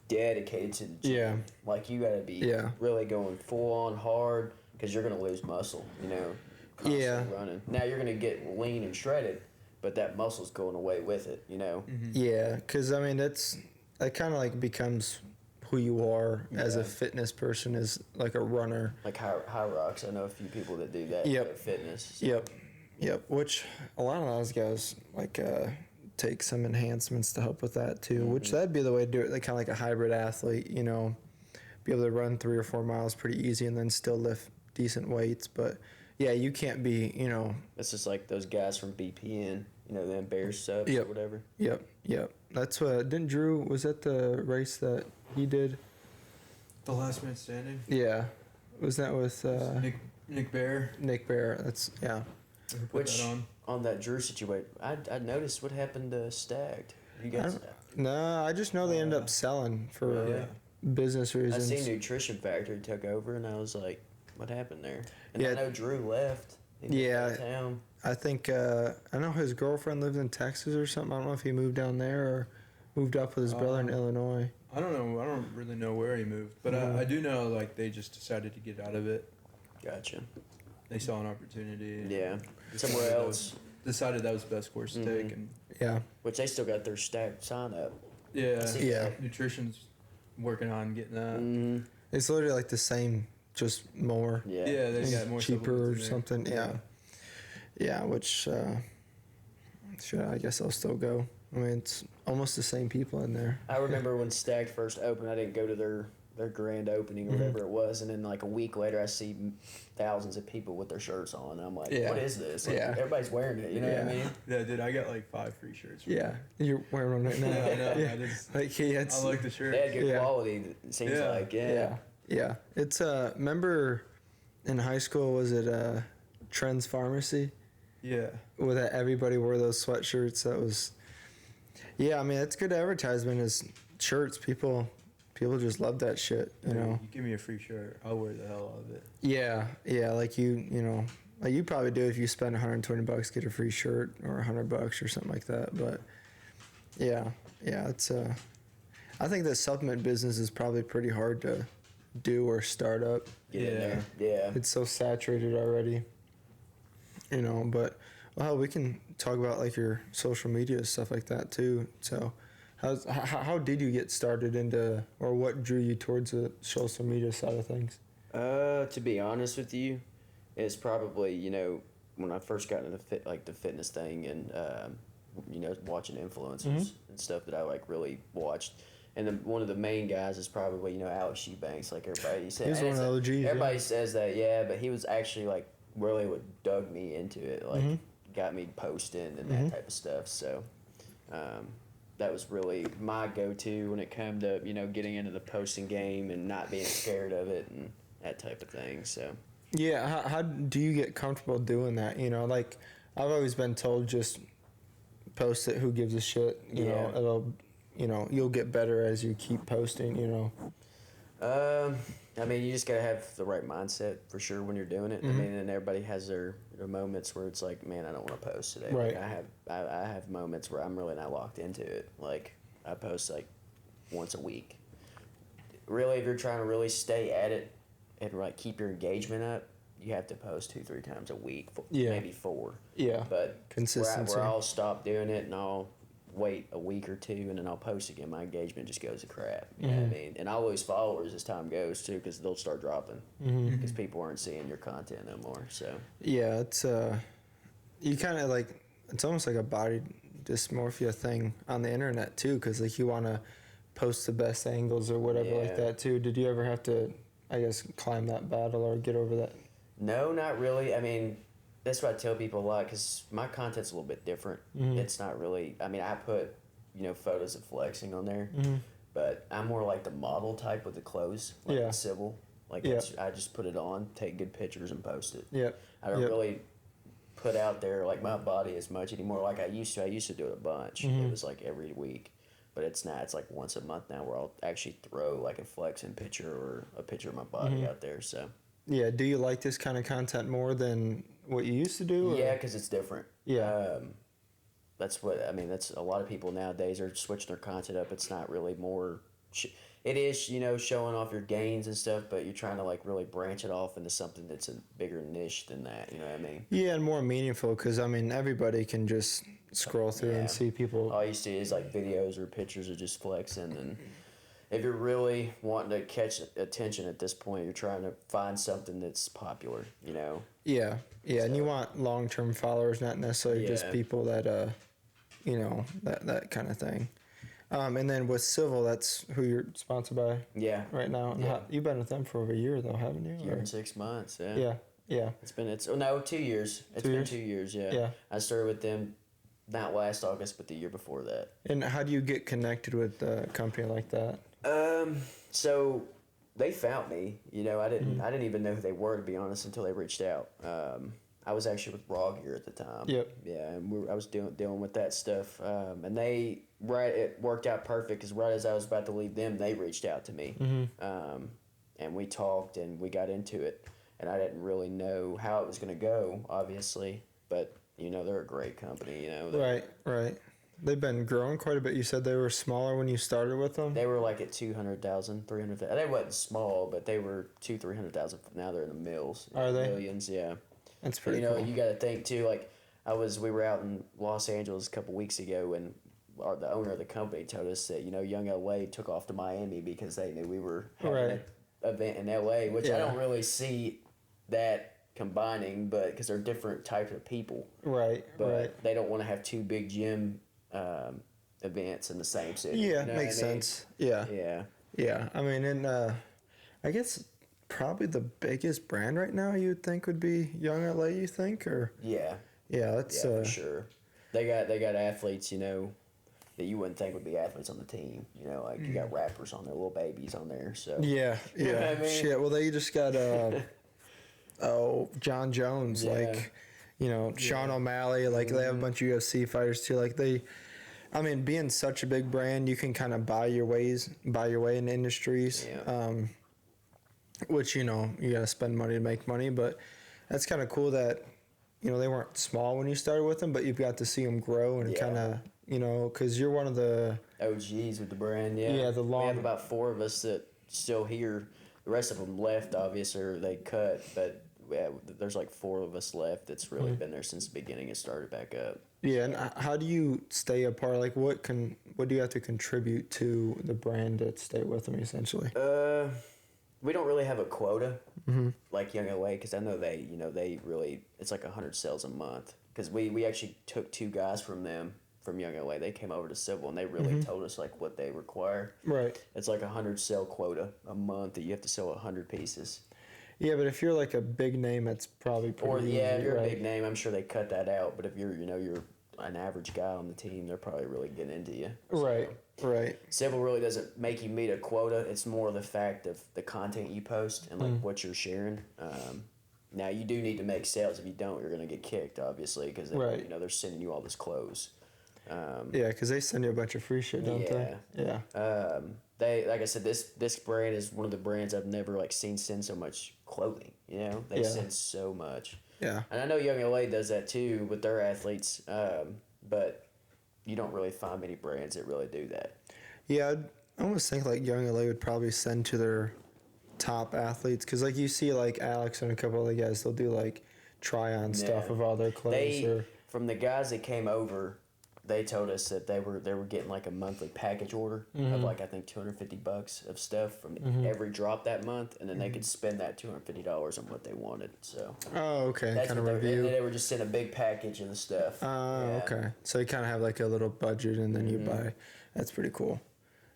S5: dedicated to the gym.
S3: Yeah.
S5: Like, you got to be really going full on hard because you're going to lose muscle, constantly running. Now you're going to get lean and shredded, but that muscle's going away with it,
S3: Mm-hmm. Yeah, because, I mean, that kind of, like, becomes who you are as a fitness person, is like a runner.
S5: Like high rocks. I know a few people that do that.
S3: Yep.
S5: For fitness.
S3: So. Yep. Which a lot of those guys, like, take some enhancements to help with that, too. Mm-hmm. Which that'd be the way to do it. Like, kind of like a hybrid athlete, be able to run 3 or 4 miles pretty easy and then still lift decent weights. But, yeah, you can't be,
S5: It's just like those guys from BPN, them bear subs or whatever.
S3: Yep. That's what, didn't Drew, was that the race that he did?
S4: The last man standing?
S3: Yeah. Was that with...
S4: Nick Bear.
S3: Nick Bear. That's yeah.
S4: Put
S5: Which
S4: that on.
S5: that Drew situation, I noticed what happened to Stagged. You guys,
S3: No, I just know they ended up selling for business
S5: I
S3: reasons.
S5: seen Nutrition Factory took over, and I was like, what happened there? And
S3: Yeah.
S5: I know Drew left. He moved
S3: Yeah.
S5: out of town.
S3: I think I know his girlfriend lives in Texas or something. I don't know if he moved down there or moved up with his brother in Illinois.
S4: I don't know. I don't really know where he moved, but I do know like they just decided to get out of it.
S5: Gotcha.
S4: They saw an opportunity.
S5: Yeah.
S4: Decided
S5: Somewhere
S4: that
S5: else.
S4: Decided that was the best course to take, and
S3: Yeah.
S5: Which they still got their Stagged sign up.
S4: yeah,
S3: Yeah.
S4: Nutrition's working on getting that.
S5: Mm-hmm.
S3: It's literally like the same, just more.
S5: Yeah.
S4: Yeah, they got more
S3: cheaper or
S4: supplements in there.
S3: something. Yeah. Yeah, which sure, I guess I'll still go. I mean, it's almost the same people in there.
S5: I remember when Stagged first opened, I didn't go to their grand opening or whatever it was, and then like a week later I see thousands of people with their shirts on, and I'm like,
S3: Yeah.
S5: what is this? Like,
S3: Yeah.
S5: everybody's wearing it, you know what I mean?
S4: Yeah, dude, I got like 5 free shirts. from
S3: Yeah,
S4: them.
S3: you're wearing one right now.
S4: I know.
S3: Yeah.
S4: I just,
S3: Like he had.
S4: I like the shirt.
S5: They had good
S3: Yeah.
S5: quality, it seems
S4: Yeah.
S5: like,
S3: Yeah, yeah. It's remember in high school was it Trends Pharmacy?
S4: Yeah.
S3: Where that everybody wore those sweatshirts. That was. Yeah, I mean it's good advertisement as shirts. People just love that shit. You know.
S4: You give me a free shirt, I'll wear the hell out of it.
S3: Yeah, yeah. Like you know, like you probably do if you spend $120, get a free shirt or $100 or something like that. But yeah, it's I think the supplement business is probably pretty hard to do or start up.
S5: Get in
S4: Yeah.
S5: there. Yeah.
S3: It's so saturated already. You know, but well, we can talk about like your social media stuff like that too. So, how did you get started into, or what drew you towards the social media side of things?
S5: To be honest with you, it's probably, you know, when I first got into the fitness thing and, you know, watching influencers and stuff that I like really watched. And then one of the main guys is probably, you know, Alex Eubanks, like everybody says.
S3: He's one of the OGs.
S5: Everybody says that, yeah, but he was actually like really what dug me into it, like got me posting and that type of stuff. So that was really my go-to when it came to, you know, getting into the posting game and not being scared of it and that type of thing. So
S3: Yeah, how do you get comfortable doing that? You know, like I've always been told just post it. Who gives a shit? You know, it'll, you know, you'll get better as you keep posting. You know.
S5: I mean, you just gotta have the right mindset for sure when you're doing it. I mean, and everybody has their moments where it's like, man, I don't want to post today.
S3: Right.
S5: Like I have moments where I'm really not locked into it. Like I post like once a week. Really, if you're trying to really stay at it and like keep your engagement up, you have to post 2-3 times a week, maybe 4.
S3: Yeah.
S5: But
S3: Consistency.
S5: Where I'll stop doing it and I'll wait a week or 2 and then I'll post again. My engagement just goes to crap. You know what I mean? And I'll lose followers as time goes too because they'll start dropping because people aren't seeing your content no more. So
S3: Yeah, it's you kind of like, it's almost like a body dysmorphia thing on the internet too, because like you want to post the best angles or whatever like that too. Did you ever have to, I guess, climb that battle or get over that?
S5: No, not really. I mean, that's what I tell people a lot because my content's a little bit different. It's not really. I mean, I put, you know, photos of flexing on there, but I'm more like the model type with the clothes, like the civil. Like I just put it on, take good pictures, and post it.
S3: Yep.
S5: I don't really put out there like my body as much anymore like I used to. I used to do it a bunch. It was like every week. But it's not. It's like once a month now where I'll actually throw like a flexing picture or a picture of my body out there. So
S3: Yeah. Do you like this kind of content more than what you used to do? Or?
S5: yeah, because it's different.
S3: Yeah.
S5: That's what I mean. That's a lot of people nowadays are switching their content up. It's not really more. It is, you know, showing off your gains and stuff, but you're trying to like really branch it off into something that's a bigger niche than that. You know what I mean?
S3: Yeah, and more meaningful because I mean everybody can just scroll through and see people.
S5: All you see is like videos or pictures of just flexing, and if you're really wanting to catch attention at this point, you're trying to find something that's popular. You know?
S3: Yeah, and you want long-term followers, not necessarily just people that, you know, that kind of thing. And then with Civil, that's who you're sponsored by
S5: Yeah.
S3: right now. And you've been with them for over a year, though, haven't you?
S5: Year
S3: Or-
S5: and 6 months. Yeah.
S3: Yeah.
S5: No, 2 years. It's
S3: 2
S5: been
S3: years?
S5: 2 years. Yeah.
S3: Yeah.
S5: I started with them not last August, but the year before that.
S3: And how do you get connected with a company like that?
S5: So they found me. You know, I didn't even know who they were, to be honest, until they reached out. I was actually with Raw Gear at the time.
S3: Yep.
S5: Yeah, and I was dealing with that stuff, and it worked out perfect because right as I was about to leave them, they reached out to me, and we talked and we got into it, and I didn't really know how it was going to go, obviously, but you know they're a great company. You know,
S3: Right. They've been growing quite a bit. You said they were smaller when you started with them?
S5: They were like at 200,000, 300,000. They wasn't small, but they were 300,000. Now they're in the mills.
S3: Are they?
S5: Millions, yeah.
S3: That's pretty
S5: You know,
S3: cool.
S5: you got to think too. Like we were out in Los Angeles a couple weeks ago, and the owner of the company told us that Young LA took off to Miami because they knew we were having an event in LA, which I don't really see that combining, but because they're different types of people.
S3: Right.
S5: They don't want to have two big gym events in the same city.
S3: Yeah,
S5: you know
S3: makes
S5: what I mean?
S3: sense. Yeah.
S5: Yeah.
S3: I mean, and I guess probably the biggest brand right now you would think would be Young LA. You think, or
S5: Yeah.
S3: that's
S5: for sure. They got athletes, that you wouldn't think would be athletes on the team. Like you got rappers on there, little babies on there. So
S3: Yeah.
S5: You know what I mean?
S3: Shit. Well, they just got John Jones,
S5: Yeah.
S3: Sean O'Malley, they have a bunch of UFC fighters too. Being such a big brand, you can kind of buy your way in industries.
S5: Yeah.
S3: Which you gotta spend money to make money, but that's kind of cool that they weren't small when you started with them, but you've got to see them grow and kind of because you're one of the
S5: OGs with the brand. Yeah.
S3: Yeah,
S5: We have about 4 of us that still here. The rest of them left, obviously, or they cut, but there's 4 of us left that's really been there since the beginning. It started back up.
S3: Yeah, and how do you stay apart? What do you have to contribute to the brand to stay with them, essentially?
S5: We don't really have a quota like Young LA because I know they really it's 100 sales a month because we actually took 2 guys from Young LA. They came over to Civil and they really told us what they require.
S3: Right.
S5: It's 100 sale quota a month that you have to sell 100 pieces.
S3: Yeah, but if you're a big name, it's probably pretty easy,
S5: if you're
S3: right?
S5: a big name, I'm sure they cut that out. But if you're you're an average guy on the team, they're probably really getting into you.
S3: Right.
S5: Civil really doesn't make you meet a quota. It's more the fact of the content you post and what you're sharing. Now you do need to make sales. If you don't, you're gonna get kicked, obviously, because they're sending you all this clothes.
S3: Yeah, because they send you a bunch of free shit, don't they? Yeah.
S5: They like I said, this brand is one of the brands I've never seen send so much clothing. They send so much.
S3: Yeah.
S5: And I know Young LA does that too with their athletes, but you don't really find many brands that really do that.
S3: Yeah, I almost think Young LA would probably send to their top athletes because you see Alex and a couple other guys, they'll do try on stuff of all their clothes.
S5: From the guys that came over, they told us that they were getting a monthly package order of I think $250 of stuff from every drop that month, and then they could spend that $250 on what they wanted. So
S3: okay,
S5: that's
S3: kind of
S5: what
S3: review.
S5: they were just sent a big package of the stuff.
S3: Oh, okay. So you kind of have a little budget, and then you buy. That's pretty cool.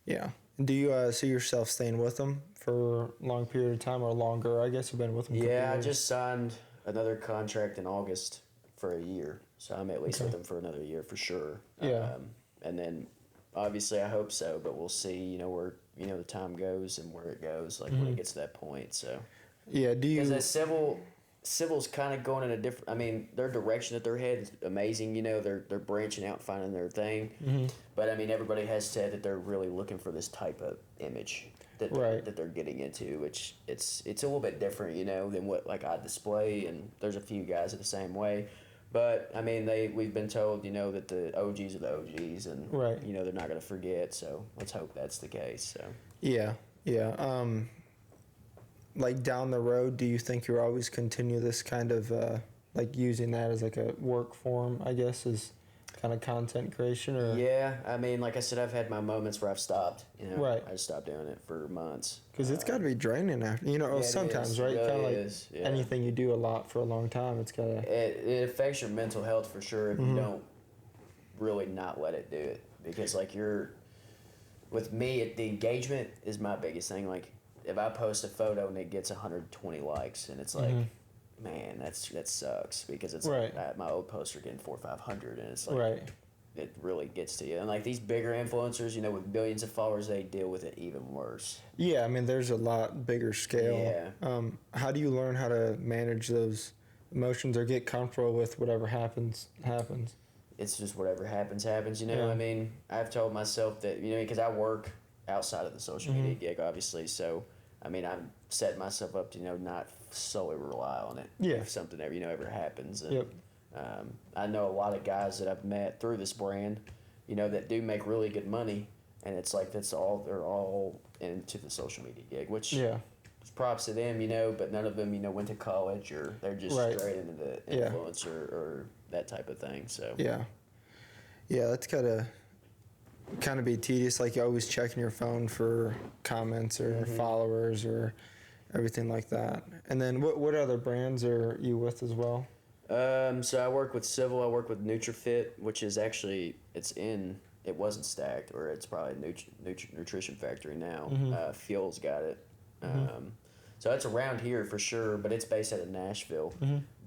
S3: Yeah. Do you see yourself staying with them for a long period of time or longer? I guess you've been with them.
S5: Yeah, I just signed another contract in August for a year. So I'm at least with them for another year for sure.
S3: Yeah.
S5: And then obviously I hope so, but we'll see, where, the time goes and where it goes, when it gets to that point. So
S3: yeah, do you?
S5: Because Civil's kind of going in a different, their direction that they're heading is amazing, they're branching out and finding their thing. But everybody has said that they're really looking for this type of image that they're getting into, which it's a little bit different, than what I display, and there's a few guys that are the same way. But we've been told, that the OGs are the OGs, and they're not going to forget. So let's hope that's the case. So
S3: yeah. Down the road, do you think you'll always continue this kind of using that as a work form? I guess is kind of content creation, or
S5: yeah. Like I said, I've had my moments where I've stopped. I just stopped doing it for months.
S3: Because it's got to be draining after, sometimes, right?
S5: It
S3: Kind
S5: is,
S3: of anything you do a lot for a long time, it's got to.
S5: It affects your mental health for sure if you don't really not let it do it, because with me, the engagement is my biggest thing. If I post a photo and it gets 120 likes, and it's man, that sucks, because it's my old posts are getting 400 or 500, and it's it really gets to you. And like these bigger influencers, with billions of followers, they deal with it even worse.
S3: Yeah, I mean, there's a lot bigger scale.
S5: Yeah.
S3: How do you learn how to manage those emotions or get comfortable with whatever happens?
S5: It's just whatever happens.
S3: Yeah.
S5: I mean, I've told myself that, because I work outside of the social media gig, obviously. So, I mean, I'm setting myself up to, not solely rely on it.
S3: Yeah.
S5: If something ever happens. And,
S3: Yep.
S5: I know a lot of guys that I've met through this brand, that do make really good money. And it's like they're all into the social media gig, which
S3: Yeah.
S5: props to them, but none of them, went to college or they're just
S3: Right.
S5: straight into the
S3: Yeah.
S5: influencer or that type of thing. So
S3: Yeah. Yeah, that's kind of be tedious. Like you're always checking your phone for comments or followers or everything like that. And then what other brands are you with as well?
S5: So I work with Civil. I work with NutriFit, which is actually it wasn't Stacked, or it's probably Nutrition Factory now. Fuel's got it. So it's around here for sure, but it's based out of Nashville.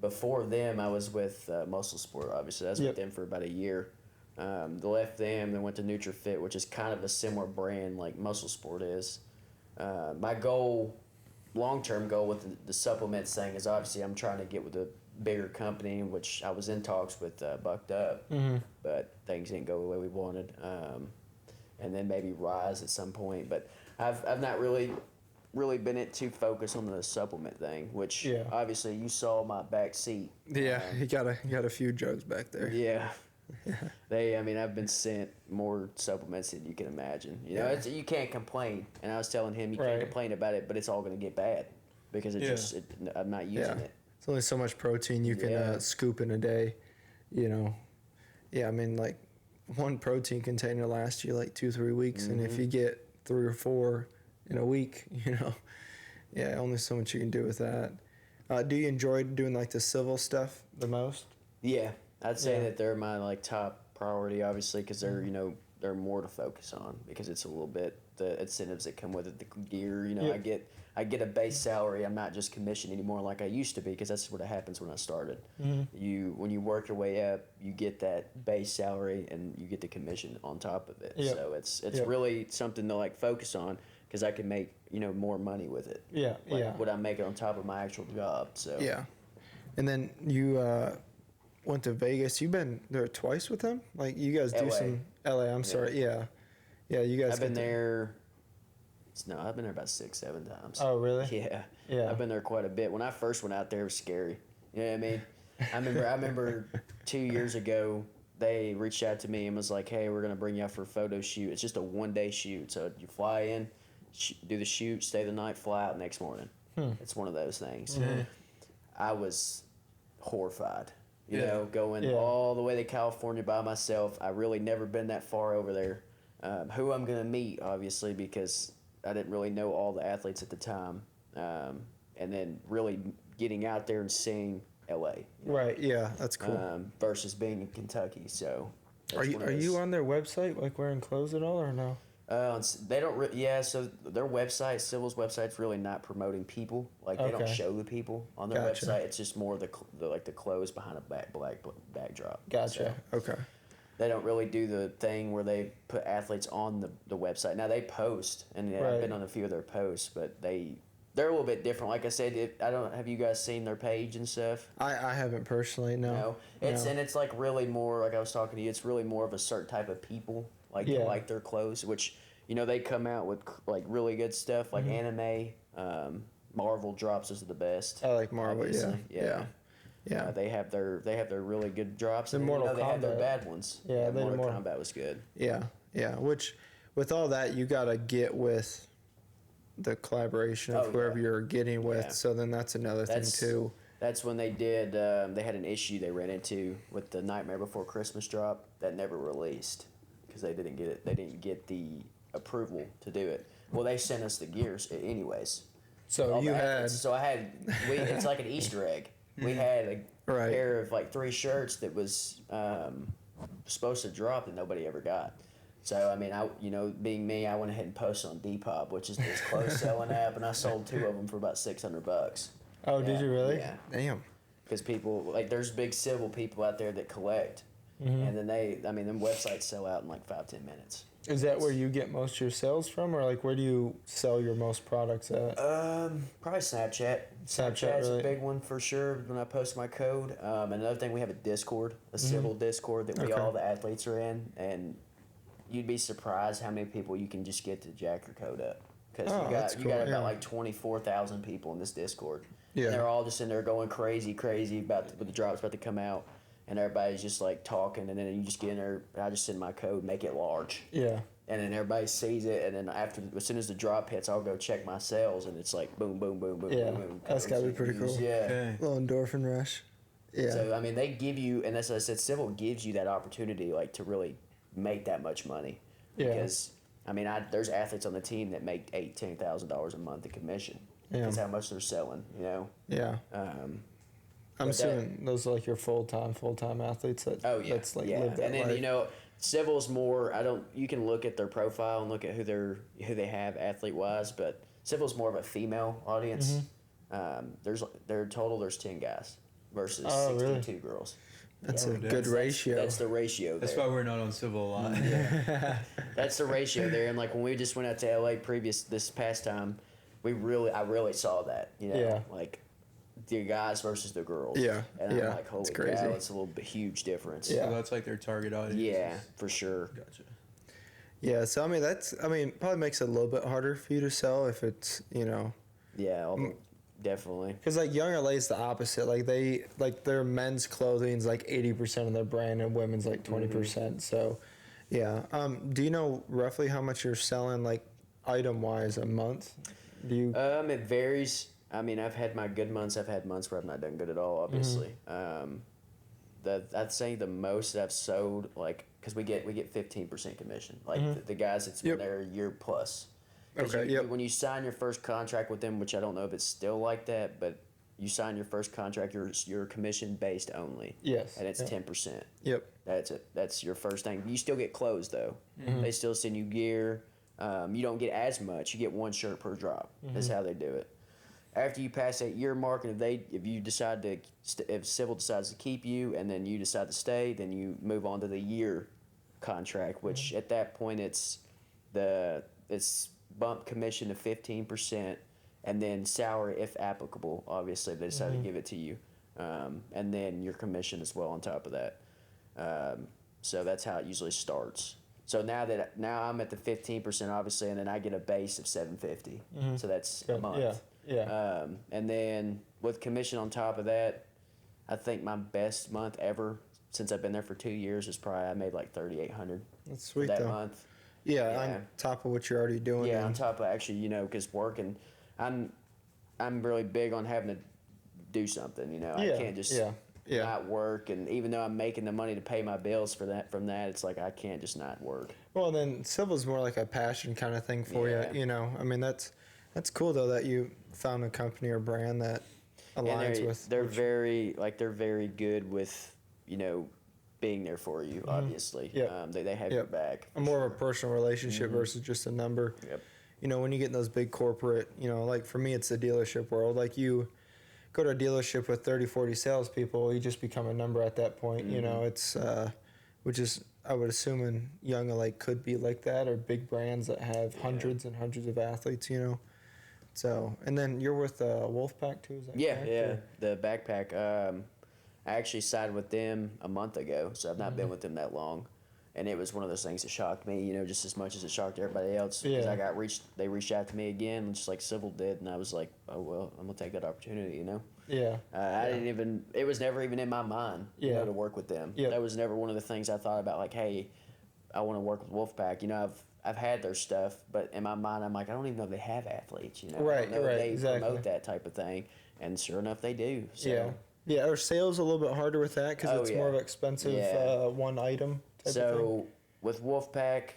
S5: Before them, I was with Muscle Sport. Obviously, I was with them for about a year. Left them, then went to NutriFit, which is kind of a similar brand like Muscle Sport is. My goal, long-term goal with the supplements thing is obviously I'm trying to get with a bigger company, which I was in talks with Bucked Up, but things didn't go the way we wanted. And then maybe Rise at some point, but I've not really been too focused on the supplement thing, which obviously you saw my back seat.
S3: Yeah, you got a few jugs back there.
S5: Yeah. I've been sent more supplements than you can imagine. You can't complain. And I was telling him you can't complain about it, but it's all going to get bad because I'm not using it.
S3: It's only so much protein you can scoop in a day, Yeah, I mean, like one protein container lasts you like 2-3 weeks, and if you get 3 or 4 in a week, only so much you can do with that. Do you enjoy doing like the civil stuff the most?
S5: Yeah, I'd say that they're my top priority, obviously, because they're they're more to focus on because it's a little bit the incentives that come with it, the gear. I get a base salary. I'm not just commission anymore like I used to be because that's what happens when I started. When you work your way up, you get that base salary and you get the commission on top of it. So it's really something to focus on because I can make more money with it. What I'm making on top of my actual job. So
S3: and then you went to Vegas. You've been there twice with them. Like you guys do
S5: LA.
S3: some LA. I'm sorry. Yeah. You guys.
S5: I've been there. No, I've been there about 6-7 times.
S3: Oh really?
S5: Yeah. I've been there quite a bit. When I first went out there, it was scary. You know what I mean? I remember 2 years ago, they reached out to me and was like, "Hey, we're gonna bring you out for a photo shoot. It's just a 1-day shoot. So you fly in, do the shoot, stay the night, fly out next morning. It's one of those things." I was horrified. Going all the way to California by myself. I really never been that far over there. Who I'm gonna meet, obviously, because I didn't really know all the athletes at the time, and then really getting out there and seeing LA.
S3: Right. Yeah, that's cool.
S5: Versus being in Kentucky. So.
S3: Are you on their website, like wearing clothes at all, or no?
S5: They don't. So their website, Civil's website's really not promoting people. Like they don't show the people on their website. It's just more the clothes behind a black backdrop.
S3: Gotcha.
S5: So,
S3: okay.
S5: They don't really do the thing where they put athletes on the website. Now they post, and I've been on a few of their posts, but they're a little bit different. Like I said, have you guys seen their page and stuff?
S3: I haven't personally. No.
S5: And it's like really more like I was talking to you. It's really more of a certain type of people they like their clothes, which they come out with like really good stuff like anime. Marvel drops is the best.
S3: I like Marvel.
S5: Obviously.
S3: Yeah.
S5: They have their really good drops, and
S3: Mortal
S5: they have their
S3: Kombat.
S5: bad ones.
S3: Yeah,
S5: Mortal Kombat was good.
S3: Yeah. Which, with all that, you gotta get with the collaboration of whoever you're getting with.
S5: Yeah.
S3: So then that's another thing too.
S5: That's when they did. They had an issue they ran into with the Nightmare Before Christmas drop that never released because they didn't get it. They didn't get the approval to do it. Well, they sent us the gears anyways.
S3: So you had.
S5: So I had. It's like an Easter egg. We had a pair of 3 shirts that was supposed to drop that nobody ever got. So I mean, being me, I went ahead and posted on Depop, which is this clothes selling app, and I sold 2 of them for about $600.
S3: Oh, did you really?
S5: Yeah.
S3: Damn.
S5: Because people there's big Civil people out there that collect, and then them websites sell out in like 5-10 minutes.
S3: Is that where you get most of your sales from, or like where do you sell your most products at?
S5: Probably Snapchat. Snapchat's
S3: really?
S5: a big one for sure when I post my code. Another thing, we have a Discord, a civil Discord that all the athletes are in, and you'd be surprised how many people you can just get to jack your code up. Because you got about like 24,000 people in this Discord.
S3: Yeah.
S5: And they're all just in there going crazy about with the drops about to come out. And everybody's just like talking, and then you just get in there. I just send my code, make it large.
S3: Yeah.
S5: And then everybody sees it, and then as soon as the drop hits, I'll go check my sales, and it's like boom, boom, boom, boom,
S3: Yeah.
S5: boom.
S3: That's gotta be pretty cool.
S5: Yeah.
S4: Okay.
S3: Little endorphin rush. Yeah.
S5: So I mean, they give you, and as I said, civil gives you that opportunity, like to really make that much money.
S3: Yeah.
S5: Because I mean, there's athletes on the team that make $8,000-$10,000 a month in commission.
S3: Yeah.
S5: That's how much they're selling. You know.
S3: Yeah. I'm assuming those are like your full-time athletes that that's like live that
S5: and then
S3: life.
S5: civil's more. You can look at their profile and look at who they have athlete wise, but civil's more of a female audience. There's 10 guys versus 62 girls.
S3: That's a good ratio.
S5: That's the ratio.
S4: That's why we're not on civil a lot.
S5: That's the ratio there. And like when we just went out to LA this past time, I really saw that. You know, like the guys versus the girls.
S3: Yeah.
S5: And I'm like, holy cow,
S3: crazy.
S5: it's a little bit huge difference.
S4: So that's like their target audience.
S5: Yeah, for sure.
S4: Gotcha.
S3: Yeah, so I mean probably makes it a little bit harder for you to sell if it's,
S5: Yeah, definitely.
S3: because like Young LA is the opposite. Like their men's clothing is like 80% of their brand, and women's like 20%. So, yeah. Do you know roughly how much you're selling like item wise a month? Do you?
S5: It varies. I mean, I've had my good months. I've had months where I've not done good at all. Obviously, I'd say the most that I've sold, like, because we get 15% commission. Like the guys that's been there a year plus.
S3: Okay.
S5: When you sign your first contract with them, which I don't know if it's still like that, but you sign your first contract, you're commission based only.
S3: Yes.
S5: And it's 10%.
S3: Yep.
S5: That's it. That's your first thing. You still get clothes though. They still send you gear. You don't get as much. You get one shirt per drop. That's how they do it. After you pass that year mark, and if Civil decides to keep you, and then you decide to stay, then you move on to the year contract, which at that point it's bump commission to 15%, and then salary if applicable. Obviously, if they decide to give it to you, and then your commission as well on top of that. So that's how it usually starts. So now I'm at the 15%, obviously, and then I get a base of $750. So that's a month.
S3: Yeah.
S5: And then with commission on top of that, I think my best month ever since I've been there for 2 years is probably I made like $3,800
S3: That's sweet
S5: that
S3: though.
S5: month.
S3: Yeah, on top of what you're already doing.
S5: Yeah, on top of actually, because working, I'm really big on having to do something. I can't just not work. And even though I'm making the money to pay my bills from that, it's like I can't just not work.
S3: Well, then civil's more like a passion kind of thing for you. I mean, that's cool though that you found a company or brand that aligns with.
S5: They're very good with being there for you. Obviously, they have your back.
S3: More of a personal relationship versus just a number.
S5: Yep.
S3: When you get in those big corporate, like for me, it's the dealership world. Like you go to a dealership with 30, 40 salespeople, you just become a number at that point. It's which is I would assume in Young LA could be like that, or big brands that have hundreds and hundreds of athletes. So, and then you're with Wolfpack too, is that correct?
S5: Yeah, the backpack. I actually signed with them a month ago, so I've not been with them that long, and it was one of those things that shocked me, just as much as it shocked everybody else. Because they reached out to me again, just like Civil did, and I was like, oh well, I'm gonna take that opportunity,
S3: Yeah.
S5: It was never even in my mind, to work with them.
S3: Yeah.
S5: That was never one of the things I thought about. Like, hey, I want to work with Wolfpack. I've had their stuff, but in my mind, I'm like, I don't even know if they have athletes.
S3: Right,
S5: I don't know if they
S3: exactly.
S5: promote that type of thing, and sure enough, they do. So.
S3: Yeah. Are sales a little bit harder with that because it's more of an expensive one item type of thing?
S5: So with Wolfpack,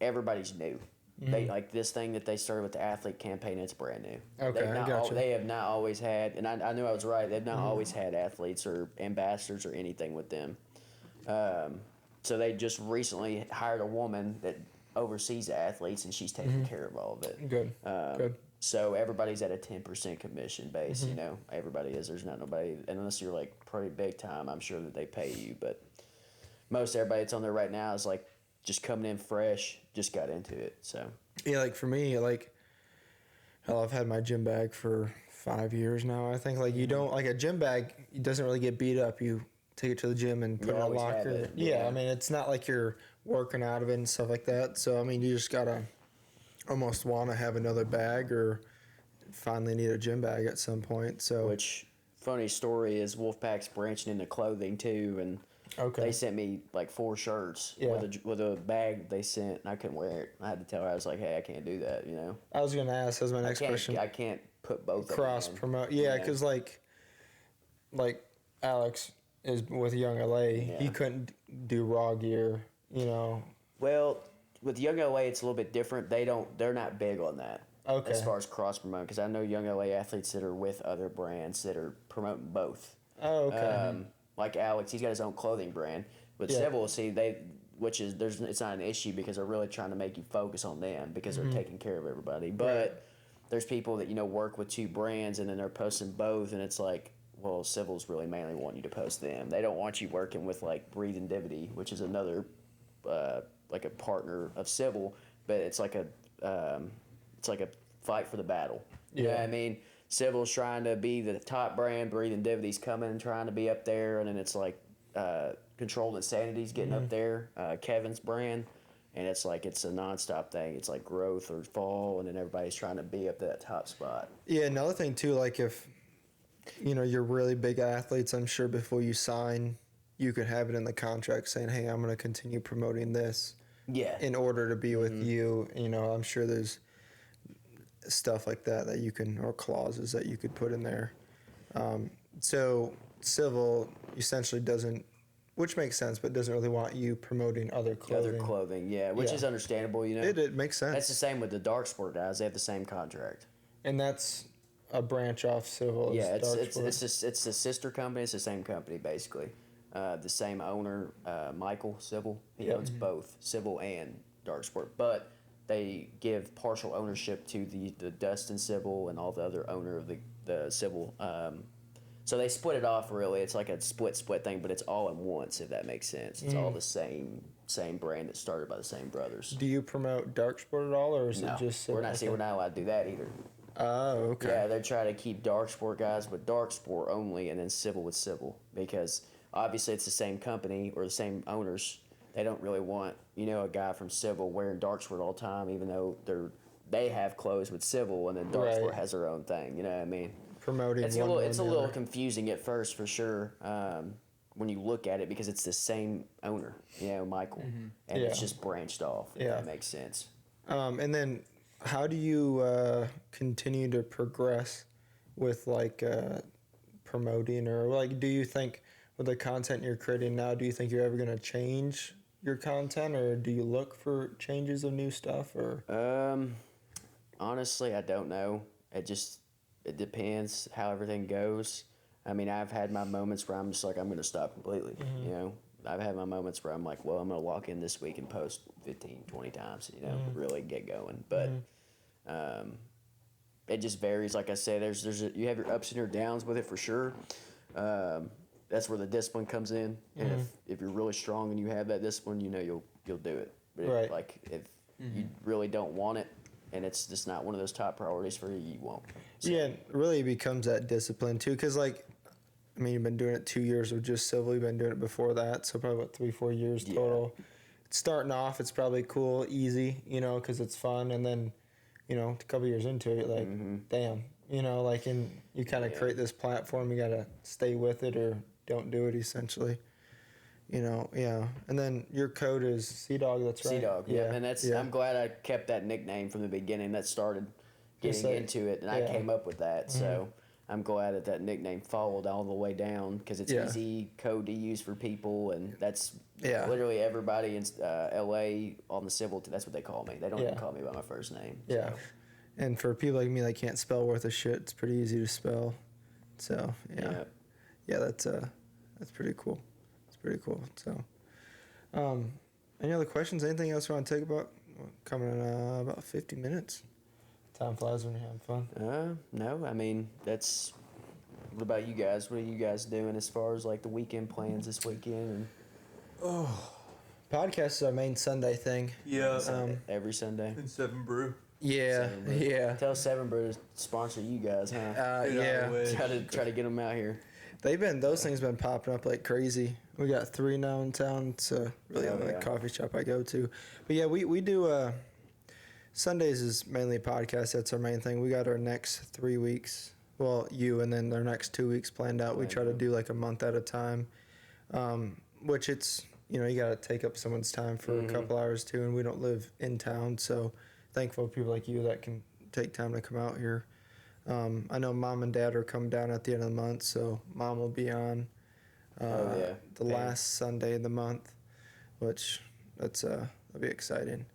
S5: everybody's new. They like this thing that they started with the athlete campaign. It's brand new.
S3: Okay, I gotcha.
S5: They have not always had, and I knew I was right. They've not always had athletes or ambassadors or anything with them. So they just recently hired a woman that oversees the athletes, and she's taking care of all of it.
S3: Good. Good.
S5: So everybody's at a 10% commission base. Everybody is. There's not nobody unless you're like pretty big time. I'm sure that they pay you, but most everybody that's on there right now is like just coming in fresh, just got into it. So
S3: Yeah, like for me, like, hell, I've had my gym bag for 5 years now. I think like you don't like a gym bag. It doesn't really get beat up. You take it to the gym and put it in a
S5: always have
S3: locker.
S5: it,
S3: Yeah,
S5: yeah.
S3: I mean it's not like you're working out of it and stuff like that. So I mean you just gotta almost want to have another bag or finally need a gym bag at some point. So
S5: which funny story is Wolfpack's branching into clothing too, and
S3: okay,
S5: they sent me like 4 shirts with a bag they sent, and I couldn't wear it. I had to tell her, I was like, hey, I can't do that. You know,
S3: I was gonna ask. That was my next question.
S5: I can't put both
S3: Cross
S5: of them in,
S3: promote.
S5: you
S3: Yeah,
S5: know?
S3: because like Alex is with Young LA.
S5: Yeah.
S3: He couldn't do raw gear. You know.
S5: Well, with Young LA, it's a little bit different. They're not big on that.
S3: Okay.
S5: As far as cross promoting, because I know Young LA athletes that are with other brands that are promoting both.
S3: Oh, okay.
S5: Like Alex, he's got his own clothing brand. With
S3: Yeah.
S5: Civil, see it's not an issue because they're really trying to make you focus on them because they're taking care of everybody. But there's people that work with 2 brands and then they're posting both, and it's like, well, Civil's really mainly want you to post them. They don't want you working with like Breathe and Divity, which is another like a partner of Civil, but it's like a fight for the battle. You know what I mean? Civil's trying to be the top brand, Breathe and Divity's coming and trying to be up there, and then it's like Controlled Insanity's getting up there, Kevin's brand, and it's like it's a nonstop thing. It's like growth or fall, and then everybody's trying to be up to that top spot.
S3: Yeah, another thing too, like if you're really big athletes, I'm sure before you sign, you could have it in the contract saying, "Hey, I'm going to continue promoting this."
S5: Yeah.
S3: In order to be with you, I'm sure there's stuff like that you can, or clauses that you could put in there. So Civil essentially doesn't, which makes sense, but doesn't really want you promoting other clothing.
S5: Other clothing, yeah, which is understandable,
S3: It makes sense.
S5: That's the same with the Dark Sport guys. They have the same contract.
S3: And that's a branch off Civil.
S5: Yeah,
S3: Dark Sport.
S5: it's a sister company. It's the same company basically. The same owner, Michael Civil. He owns both Civil and Dark Sport, but they give partial ownership to the Dustin Civil and all the other owner of the Civil. So they split it off. Really, it's like a split thing, but it's all in once. If that makes sense, it's all the same brand that started by the same brothers.
S3: Do you promote Dark Sport at all, or is
S5: No,
S3: it just Civil?
S5: we're not allowed to do that either.
S3: Oh, okay.
S5: Yeah, they're trying to keep Dark Sport guys with Dark Sport only, and then Civil with Civil, because obviously it's the same company or the same owners. They don't really want a guy from Civil wearing Dark Sport all the time, even though they have clothes with Civil, and then Dark Sport has their own thing. You know what I mean?
S3: Promoting.
S5: It's a little confusing at first for sure. When you look at it, because it's the same owner, Michael, and it's just branched off. If that makes sense.
S3: And then, how do you continue to progress with promoting, or like, do you think with the content you're creating now, do you think you're ever going to change your content, or do you look for changes of new stuff, or?
S5: Honestly, I don't know. It depends how everything goes. I mean, I've had my moments where I'm just like, I'm going to stop completely, I've had my moments where I'm like, well, I'm going to lock in this week and post 15, 20 times, really get going. But it just varies. Like I said, you have your ups and your downs with it for sure. That's where the discipline comes in. And if you're really strong and you have that discipline, you'll do it. But if you really don't want it, and it's just not one of those top priorities for you, you won't. So.
S3: Yeah, it really becomes that discipline too, because you've been doing it 2 years with just Civil. You've been doing it before that, so probably 3-4 years total. Starting off, it's probably cool, easy, because it's fun, and then, a couple years into it, damn, and you kind of create this platform. You gotta stay with it or don't do it, essentially. And then your code is CDAWG, that's right?
S5: CDAWG, yeah. And I'm glad I kept that nickname from the beginning. That started getting into it, and I came up with that. So I'm glad that nickname followed all the way down, because it's easy code to use for people, and that's literally everybody in LA on the Civil. That's what they call me. They don't even call me by my first name. So.
S3: Yeah. And for people like me that can't spell worth a shit, it's pretty easy to spell. So that's pretty cool. Pretty cool. So, any other questions? Anything else you want to take about? Coming in about 50 minutes. Time flies when you're having fun.
S5: No, I mean that's. What about you guys? What are you guys doing as far as like the weekend plans this weekend?
S3: Podcast is our main Sunday thing.
S4: Yeah.
S5: Every Sunday.
S4: And 7 Brew.
S3: Yeah,
S5: Seven Brew.
S3: yeah.
S5: Tell Seven Brew to sponsor you guys, huh?
S3: Yeah.
S5: Try to get them out here.
S3: Those things been popping up like crazy. We got 3 now in town. It's really the only coffee shop I go to. But yeah, we do, Sundays is mainly podcast. That's our main thing. We got our next 3 weeks. Well, and then our next 2 weeks planned out. We try to do like a month at a time, which it's, you got to take up someone's time for a couple hours too. And we don't live in town. So thankful for people like you that can take time to come out here. I know Mom and Dad are coming down at the end of the month, so Mom will be on the last Sunday of the month, which that'll be exciting.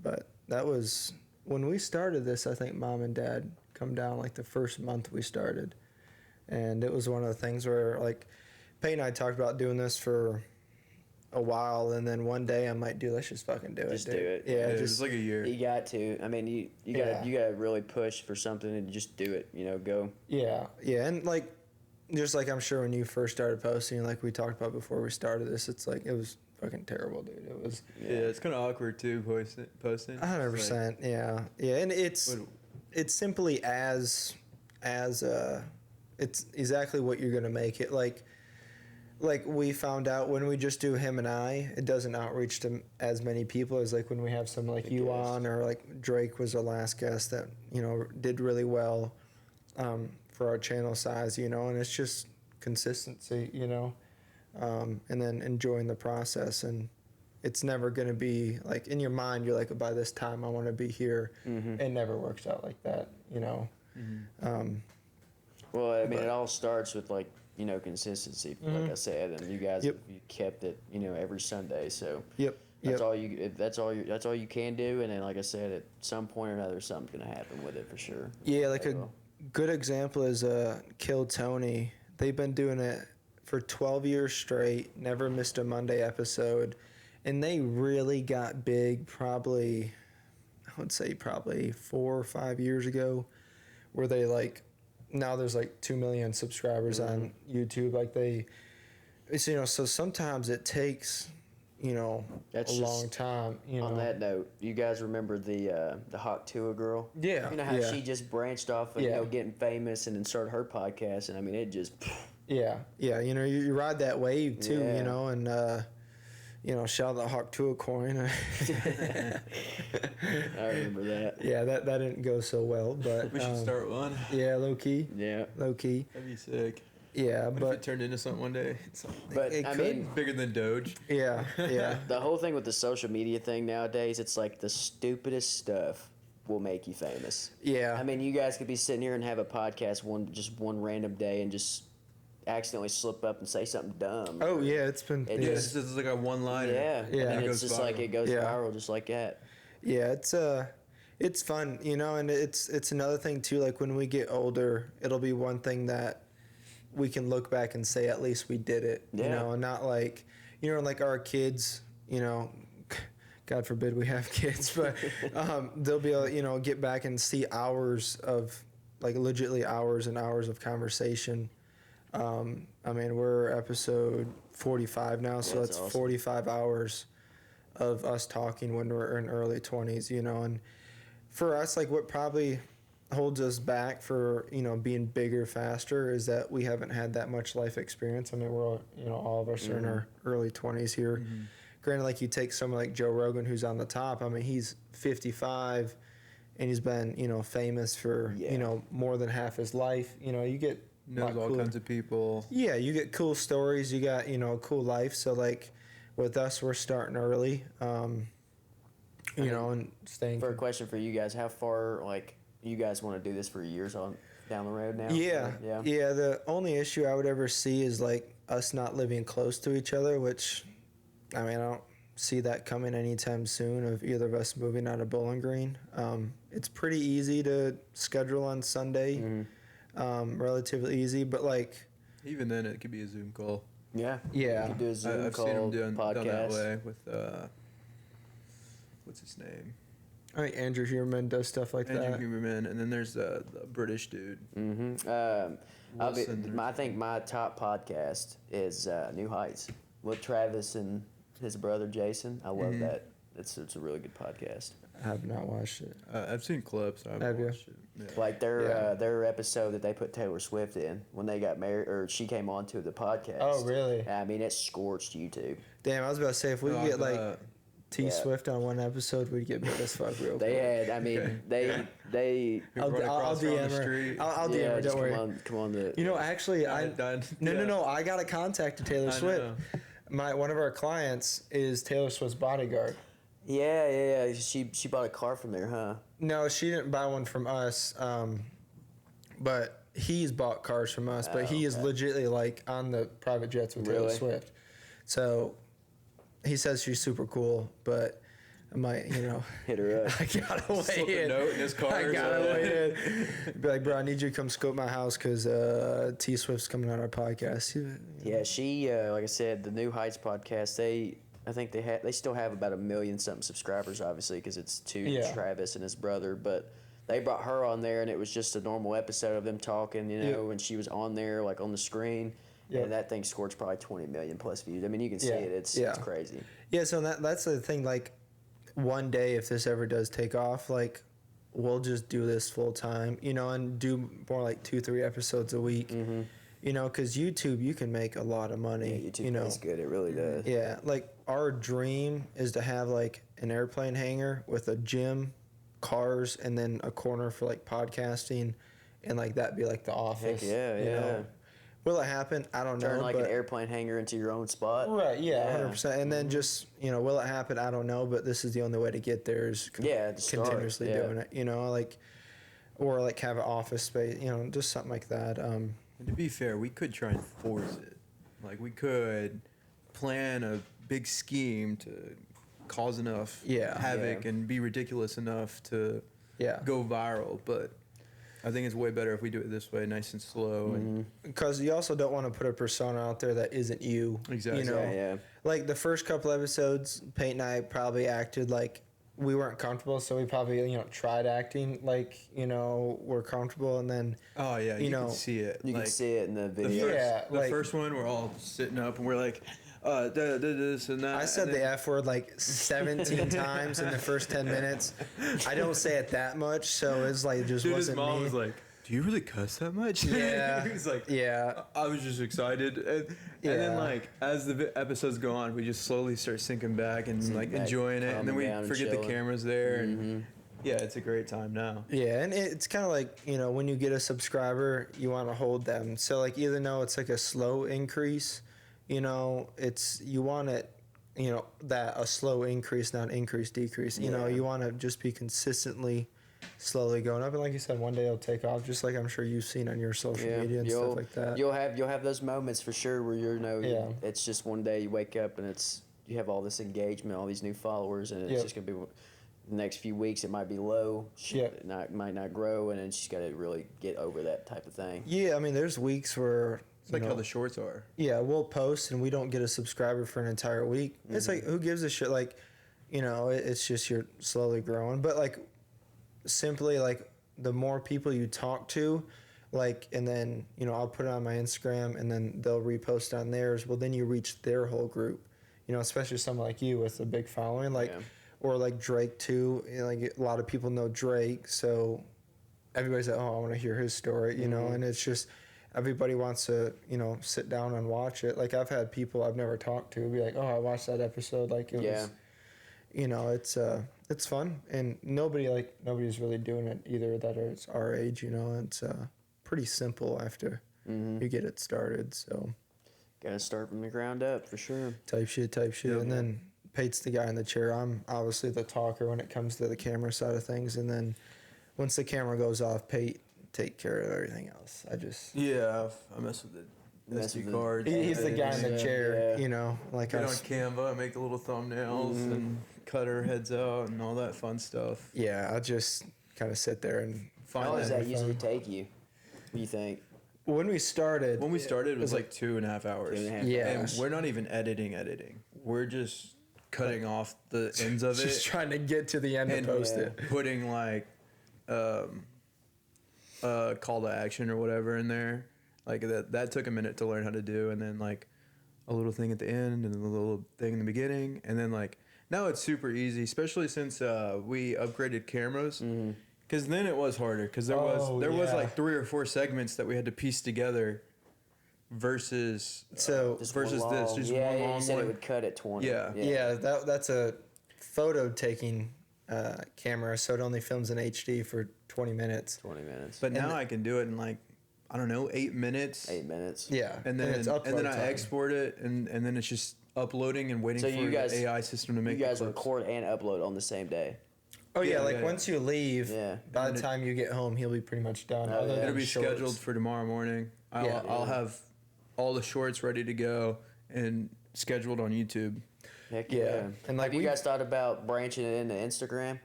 S3: But that was when we started this. I think Mom and Dad come down like the first month we started, and it was one of the things where like Peyton and I talked about doing this for a while, and then one day I'm like, dude, let's just fucking do it.
S5: Just do it.
S3: Yeah,
S4: It
S3: just
S4: was like a year.
S5: You got to. I mean, you gotta really push for something and just do it. Go.
S3: yeah, and like just like I'm sure when you first started posting, like we talked about before we started this, it's like it was fucking terrible, dude. It was.
S4: Yeah, it's kind of awkward too posting.
S3: 100%. Yeah, and it's simply as it's exactly what you're gonna make it like we found out when we just do him and I, it doesn't outreach to as many people as like when we have someone like you on, or like Drake was our last guest that did really well for our channel size, and it's just consistency, and then enjoying the process. And it's never going to be like in your mind you're like, by this time I want to be here. It never works out like that.
S5: Well, I mean, it all starts with like consistency, like I said, and you guys you kept it, every Sunday. So that's all you can do. And then, like I said, at some point or another, something's gonna happen with it for sure.
S3: Yeah, like a good example is Kill Tony. They've been doing it for 12 years straight, never missed a Monday episode, and they really got big I would say probably 4 or 5 years ago, where they like. Now there's like 2 million subscribers on YouTube. Like so sometimes it takes,
S5: That's
S3: a long time.
S5: On that note, you guys remember the Hawk Tua girl?
S3: Yeah.
S5: You know how she just branched off and getting famous and then started her podcast, and I mean it just.
S3: Yeah. You ride that wave too. And shout out the Hawk Tua coin.
S5: I remember that.
S3: Yeah, that didn't go so well, but
S4: We should start one.
S3: Yeah, low key.
S5: Yeah.
S3: Low key.
S4: That'd be sick.
S3: Yeah,
S4: What if it turned into something one day?
S5: But
S3: it
S5: I
S3: could.
S5: mean,
S4: Bigger than Doge.
S3: Yeah.
S5: the whole thing with the social media thing nowadays, it's like the stupidest stuff will make you famous.
S3: Yeah.
S5: I mean, you guys could be sitting here and have a podcast one random day and just accidentally slip up and say something dumb.
S3: Oh yeah, it's been.
S5: It
S4: Yeah,
S5: just-
S4: it's like a one-liner.
S5: Yeah.
S3: Yeah.
S5: And
S4: It
S5: it's
S4: goes
S5: just like
S4: viral.
S5: it goes
S3: Yeah.
S5: viral just like that.
S3: Yeah, it's fun, and it's another thing too. Like when we get older, it'll be one thing that we can look back and say at least we did it,
S5: Yeah.
S3: and not like like our kids, God forbid we have kids, but they'll be able, get back and see hours of like legitimately hours and hours of conversation. I mean, we're episode 45 now, so
S5: That's
S3: it's
S5: awesome.
S3: 45 hours of us talking when we're in early 20s, and for us, like what probably holds us back for, being bigger faster is that we haven't had that much life experience. I mean, we're all, all of us are in our early 20s here. Granted, like you take someone like Joe Rogan, who's on the top. I mean, he's 55 and he's been, famous for, more than half his life. You get
S4: Knows all kinds of people.
S3: Yeah, you get cool stories. You got, a cool life. So, like, with us, we're starting early, and staying.
S5: For a question for you guys, how far, like, you guys want to do this for years down the road now?
S3: Yeah.
S5: Yeah.
S3: The only issue I would ever see is, like, us not living close to each other, which, I mean, I don't see that coming anytime soon of either of us moving out of Bowling Green. It's pretty easy to schedule on Sunday. Relatively easy, but like
S4: Even then, it could be a Zoom call.
S5: Yeah.
S3: Yeah.
S5: You could do a Zoom
S4: I've
S5: call,
S4: seen them done that
S5: podcast.
S4: way with what's his name?
S3: I think Andrew Huberman does stuff like
S4: Andrew
S3: that.
S4: Huberman, and then there's the British dude.
S5: I think my top podcast is New Heights with Travis and his brother Jason. I love that. It's a really good podcast.
S3: I have not watched it.
S4: I've seen clips. I haven't watched it. Yeah.
S5: Like their episode that they put Taylor Swift in when they got married, or she came onto the podcast.
S3: Oh, really?
S5: I mean, it scorched YouTube.
S3: Damn, I was about to say, if we could get like T
S5: Yeah.
S3: Swift on one episode, we'd get big as fuck real
S5: They
S3: quick.
S5: had, I mean, they.
S3: I'll DM her. I'll DM her.
S5: just
S3: Don't worry.
S5: Come on. The
S3: You know, actually, No. I got a contact to Taylor
S4: I
S3: Swift.
S4: know.
S3: One of our clients is Taylor Swift's bodyguard.
S5: Yeah. She bought a car from there, huh?
S3: No, she didn't buy one from us. But he's bought cars from us. But he is legitimately like on the private jets with Taylor
S5: Really?
S3: Swift. So he says she's super cool, but I might,
S5: Hit her up.
S3: I gotta
S4: Slip
S3: weigh
S4: a
S3: in.
S4: note in his car
S3: I
S4: or
S3: gotta
S4: something.
S3: weigh in. Be like, bro, I need you to come scope my house because T Swift's coming on our podcast.
S5: Yeah, she like I said, the New Heights podcast. I think they still have about 1 million something subscribers, obviously, because it's Travis and his brother. But they brought her on there, and it was just a normal episode of them talking, and she was on there like on the screen.
S3: Yep.
S5: And that thing scored probably 20 million plus views. I mean, you can see it. It's crazy.
S3: Yeah, so that's the thing. Like, one day, if this ever does take off, like, we'll just do this full time, and do more like 2-3 episodes a week. Mm-hmm. Because YouTube, you can make a lot of money.
S5: Yeah, YouTube pays good. It really does.
S3: Yeah, like our dream is to have like an airplane hangar with a gym, cars, and then a corner for like podcasting, and like that be like the office.
S5: Heck yeah,
S3: you know? Will it happen? I don't know.
S5: Turn like an airplane hangar into your own spot.
S3: Right, yeah, 100%. And then just, will it happen? I don't know, but this is the only way to get there is continuously doing it, like, or like have an office space, just something like that.
S4: And to be fair, we could try and force it. Like, we could plan a big scheme to cause enough havoc and be ridiculous enough to go viral, but I think it's way better if we do it this way, nice and slow. And
S3: because you also don't want to put a persona out there that isn't you.
S4: Exactly.
S3: Like the first couple episodes, Peyton and I probably acted like we weren't comfortable, so we probably tried acting like we're comfortable, and then
S4: you can see it.
S5: You can see it in the video.
S4: The first one, we're all sitting up and we're like, this and that.
S3: I said the F word like 17 times in the first 10 minutes. I don't say it that much, so it's like it just wasn't
S4: his mom
S3: me.
S4: was like, do you really cuss that much?
S3: Yeah.
S4: He was like,
S3: yeah.
S4: I was just excited. And then, like, as the episodes go on, we just slowly start sinking back and, like, enjoying it. And then we forget the camera's there. And, yeah, it's a great time now.
S3: Yeah, and it's kind of like, when you get a subscriber, you want to hold them. So, like, even though it's, like, a slow increase, it's you want it, that a slow increase, not increase, decrease. You want to just be consistently slowly going up, and like you said, one day it'll take off, just like I'm sure you've seen on your social media and stuff like that.
S5: You'll have those moments for sure where it's just one day you wake up and you have all this engagement, all these new followers, and it's just gonna be the next few weeks. It might be low, it might not grow, and then she's got to really get over that type of thing.
S3: Yeah, I mean, there's weeks where
S4: it's like how the shorts are.
S3: Yeah, we'll post and we don't get a subscriber for an entire week. It's like, who gives a shit? Like, it's just you're slowly growing, but like, simply like the more people you talk to, like, and then I'll put it on my Instagram and then they'll repost on theirs. Well, then you reach their whole group, especially someone like you with a big following, like, or like Drake too. Like a lot of people know Drake, so everybody's like, oh, I want to hear his story, and it's just everybody wants to sit down and watch it. Like I've had people I've never talked to be like, oh, I watched that episode, like it was. It's fun, and nobody's really doing it either that is our age. It's pretty simple after you get it started. So
S5: gotta start from the ground up for sure.
S3: Type shit, and then Pate's the guy in the chair. I'm obviously the talker when it comes to the camera side of things, and then once the camera goes off, Pate take care of everything else. I
S4: mess with the SD cards.
S3: He's the guy in the chair, like
S4: get on Canva, make the little thumbnails and cut our heads out and all that fun stuff.
S3: Yeah, I just kind of sit there and
S5: find. How does that usually take you? What do you think?
S3: When we started,
S4: it was like 2.5 hours.
S3: Yeah,
S4: and we're not even editing. We're just cutting off the ends of it.
S3: Just trying to get to the end and post it.
S4: Putting like call to action or whatever in there. Like that took a minute to learn how to do, and then like a little thing at the end and a little thing in the beginning, and then like now it's super easy, especially since we upgraded cameras. Because then it was harder because there was like 3 or 4 segments that we had to piece together versus
S5: Just
S4: versus
S5: one
S4: this
S5: long-
S4: just
S5: yeah,
S4: one
S5: you
S4: long
S5: said
S4: one.
S5: it would cut at 20.
S3: Yeah, that's a photo taking camera, so it only films in HD for 20 minutes.
S5: 20 minutes.
S4: But now I can do it in like, I don't know, 8 minutes.
S5: 8 minutes.
S3: Yeah,
S4: And then
S3: it's upload
S4: I
S3: time.
S4: export it and then it's just uploading and waiting
S5: So
S4: for
S5: you guys-
S4: the AI system to make
S5: You guys
S4: the clips.
S5: record and upload on the same day.
S3: Oh yeah,
S4: Yeah,
S3: like
S4: yeah,
S3: once you leave,
S5: Yeah.
S3: by the time you get home, he'll be pretty much done.
S5: Oh, yeah.
S3: than
S4: It'll be
S3: shorts.
S4: scheduled for tomorrow morning.
S3: Yeah.
S4: I'll have all the shorts ready to go and scheduled on YouTube.
S5: Heck
S3: Yeah.
S5: yeah.
S3: And,
S5: And
S3: like,
S5: have you
S3: we-
S5: guys thought about branching it into Instagram?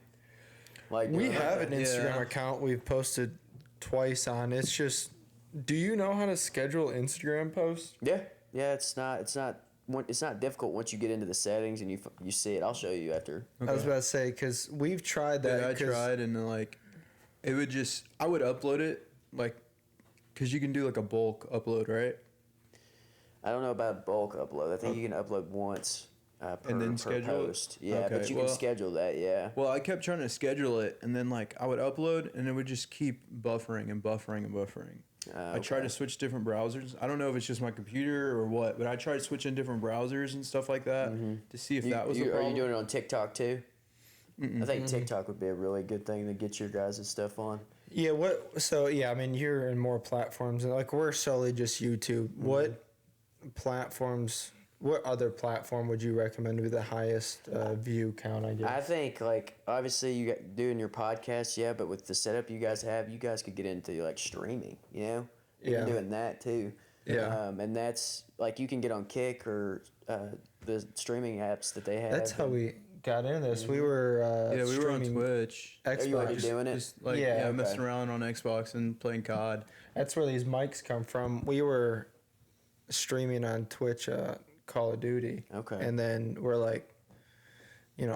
S5: Like
S3: We
S5: doing
S3: have
S5: like
S3: an Instagram
S4: Yeah.
S3: account we've posted twice on. It's just, do you know how to schedule Instagram posts?
S5: Yeah, it's not difficult once you get into the settings and you see it. I'll show you after.
S3: I was about to say, because we've tried that.
S4: Yeah, I
S3: 'cause-
S4: tried and like, it would just, I would upload it like, because you can do like a bulk upload, right?
S5: I don't know about bulk upload. I think you can upload once per,
S4: And then
S5: per
S4: schedule it?
S5: post. Yeah,
S4: Okay,
S5: but you
S4: well-
S5: can schedule that. Yeah.
S4: Well, I kept trying to schedule it, and then like I would upload, and it would just keep buffering and buffering and buffering. I tried
S5: Okay.
S4: to switch different browsers. I don't know if it's just my computer or what, but I tried switching different browsers and stuff like that to see if that was the
S5: Are
S4: problem.
S5: you doing it on TikTok too? I think TikTok would be a really good thing to get your guys' stuff on.
S3: Yeah, I mean, you're in more platforms. And like, we're solely just YouTube. What other platform would you recommend to be the highest view count, I guess?
S5: I think like obviously you got doing your podcast, yeah, but with the setup you guys have, you guys could get into like streaming, you know?
S3: Yeah.
S5: You're doing that too.
S3: Yeah.
S5: And that's like you can get on Kick or the streaming apps that they have.
S3: That's how we got into this. We were
S4: yeah, we were on
S3: streaming
S4: Twitch.
S5: Are you already
S3: Xbox.
S5: doing it?
S4: Just like
S3: Yeah,
S4: messing
S5: okay.
S4: around on Xbox and playing COD.
S3: That's where these mics come from. We were streaming on Twitch Call of Duty.
S5: Okay.
S3: And then we're like,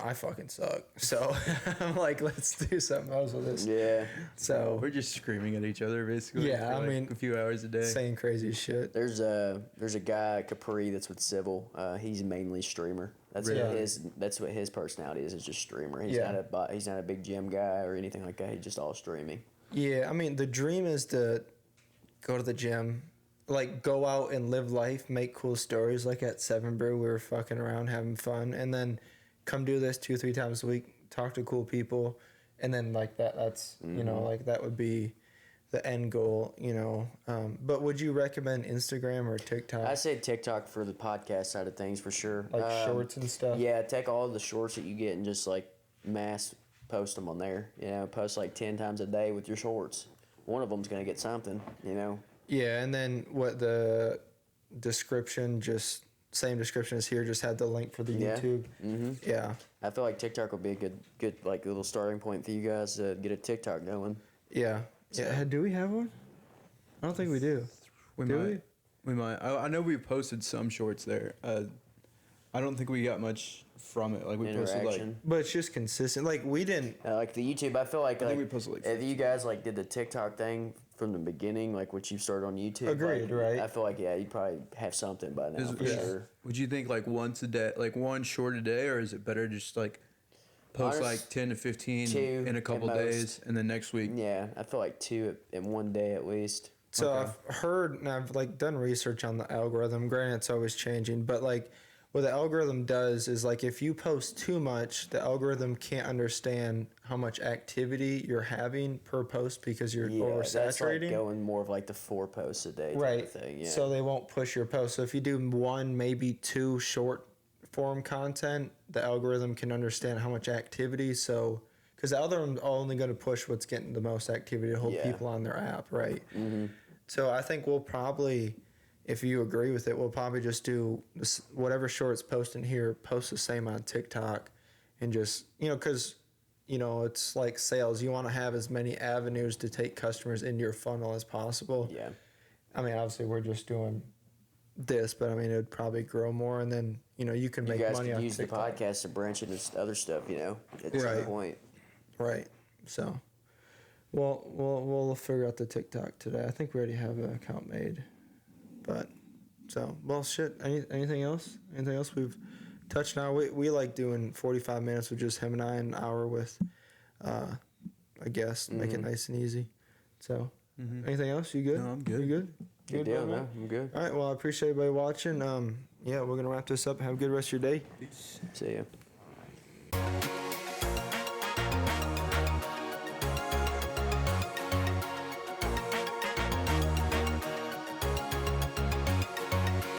S3: I fucking suck. So I'm like, let's do something else with this.
S5: Yeah.
S3: So
S4: We're just screaming at each other basically.
S3: Yeah,
S4: for,
S3: I
S4: like,
S3: mean,
S4: a few hours a day.
S3: saying crazy shit.
S5: There's a guy Capri that's with Civil. He's mainly streamer. That's
S3: Really?
S5: that's what his personality is just streamer. He's
S3: Yeah.
S5: he's not a big gym guy or anything like that. He's just all streaming.
S3: Yeah, I mean, the dream is to go to the gym, like go out and live life, make cool stories. Like at Seven Brew, we were fucking around, having fun, and then come do this 2-3 times a week, talk to cool people, and then like that's like that would be the end goal, But would you recommend Instagram or TikTok?
S5: I say TikTok for the podcast side of things for sure.
S3: Like shorts and stuff?
S5: Yeah, take all the shorts that you get and just like mass post them on there. Post like 10 times a day with your shorts. One of them's gonna get something.
S3: Yeah, and then what the description, just same description as here, just had the link for the
S5: Yeah.
S3: YouTube.
S5: Mm-hmm.
S3: Yeah.
S5: I feel like TikTok will be a good like little starting point for you guys to get a TikTok going.
S3: Yeah. Yeah. Do we have one? I don't think we do. Do
S4: We might. I know we posted some shorts there. I don't think we got much from it. Like we posted like
S5: Interaction.
S3: But it's just consistent. Like we didn't.
S5: Like the YouTube, I feel like,
S4: I think we posted like
S5: if you guys like did the TikTok thing from the beginning, like what you started on YouTube.
S3: Agreed,
S5: like,
S3: right?
S5: I feel like you'd probably have something by now for
S3: yeah.
S5: sure.
S4: Would you think like once a day, like one short a day, or is it better just like post
S5: Honest-
S4: like 10 to 15
S5: 2
S4: in a couple
S5: at most.
S4: days, and then next week?
S5: Yeah, I feel like 2 in one day at least.
S3: So
S4: Okay.
S3: I've heard and I've like done research on the algorithm. Granted, it's always changing, but like what the algorithm does is like if you post too much, the algorithm can't understand how much activity you're having per post because you're
S5: Yeah, that's like
S3: oversaturating.
S5: going more of like the 4 posts a day type
S3: Right.
S5: of thing. Yeah.
S3: So they won't push your post. So if you do 1, maybe 2 short form content, the algorithm can understand how much activity. So, because the algorithm's only going to push what's getting the most activity to hold
S5: Yeah.
S3: people on their app, right?
S5: Mm-hmm.
S3: So I think we'll probably, if you agree with it, we'll probably just do this, whatever shorts posting here, post the same on TikTok, and just because it's like sales. You want to have as many avenues to take customers into your funnel as possible.
S5: Yeah.
S3: I mean, obviously, we're just doing this, but I mean, it would probably grow more, and then you can
S5: You
S3: make
S5: guys
S3: money
S5: could
S3: on
S5: use the
S3: TikTok.
S5: podcast to branch into other stuff, at some
S3: Right.
S5: point.
S3: Right. So, we'll figure out the TikTok today. I think we already have an account made, but So, well, shit. Anything else? Anything else we've touched now? We like doing 45 minutes with just him and I, an hour with a guest, make it nice and easy. So, anything else? You good?
S4: No, I'm good.
S3: You good?
S5: Good deal, man. I'm good.
S3: All right. Well, I appreciate everybody watching. Yeah, we're gonna wrap this up. Have a good rest of your day.
S4: Peace.
S5: See ya.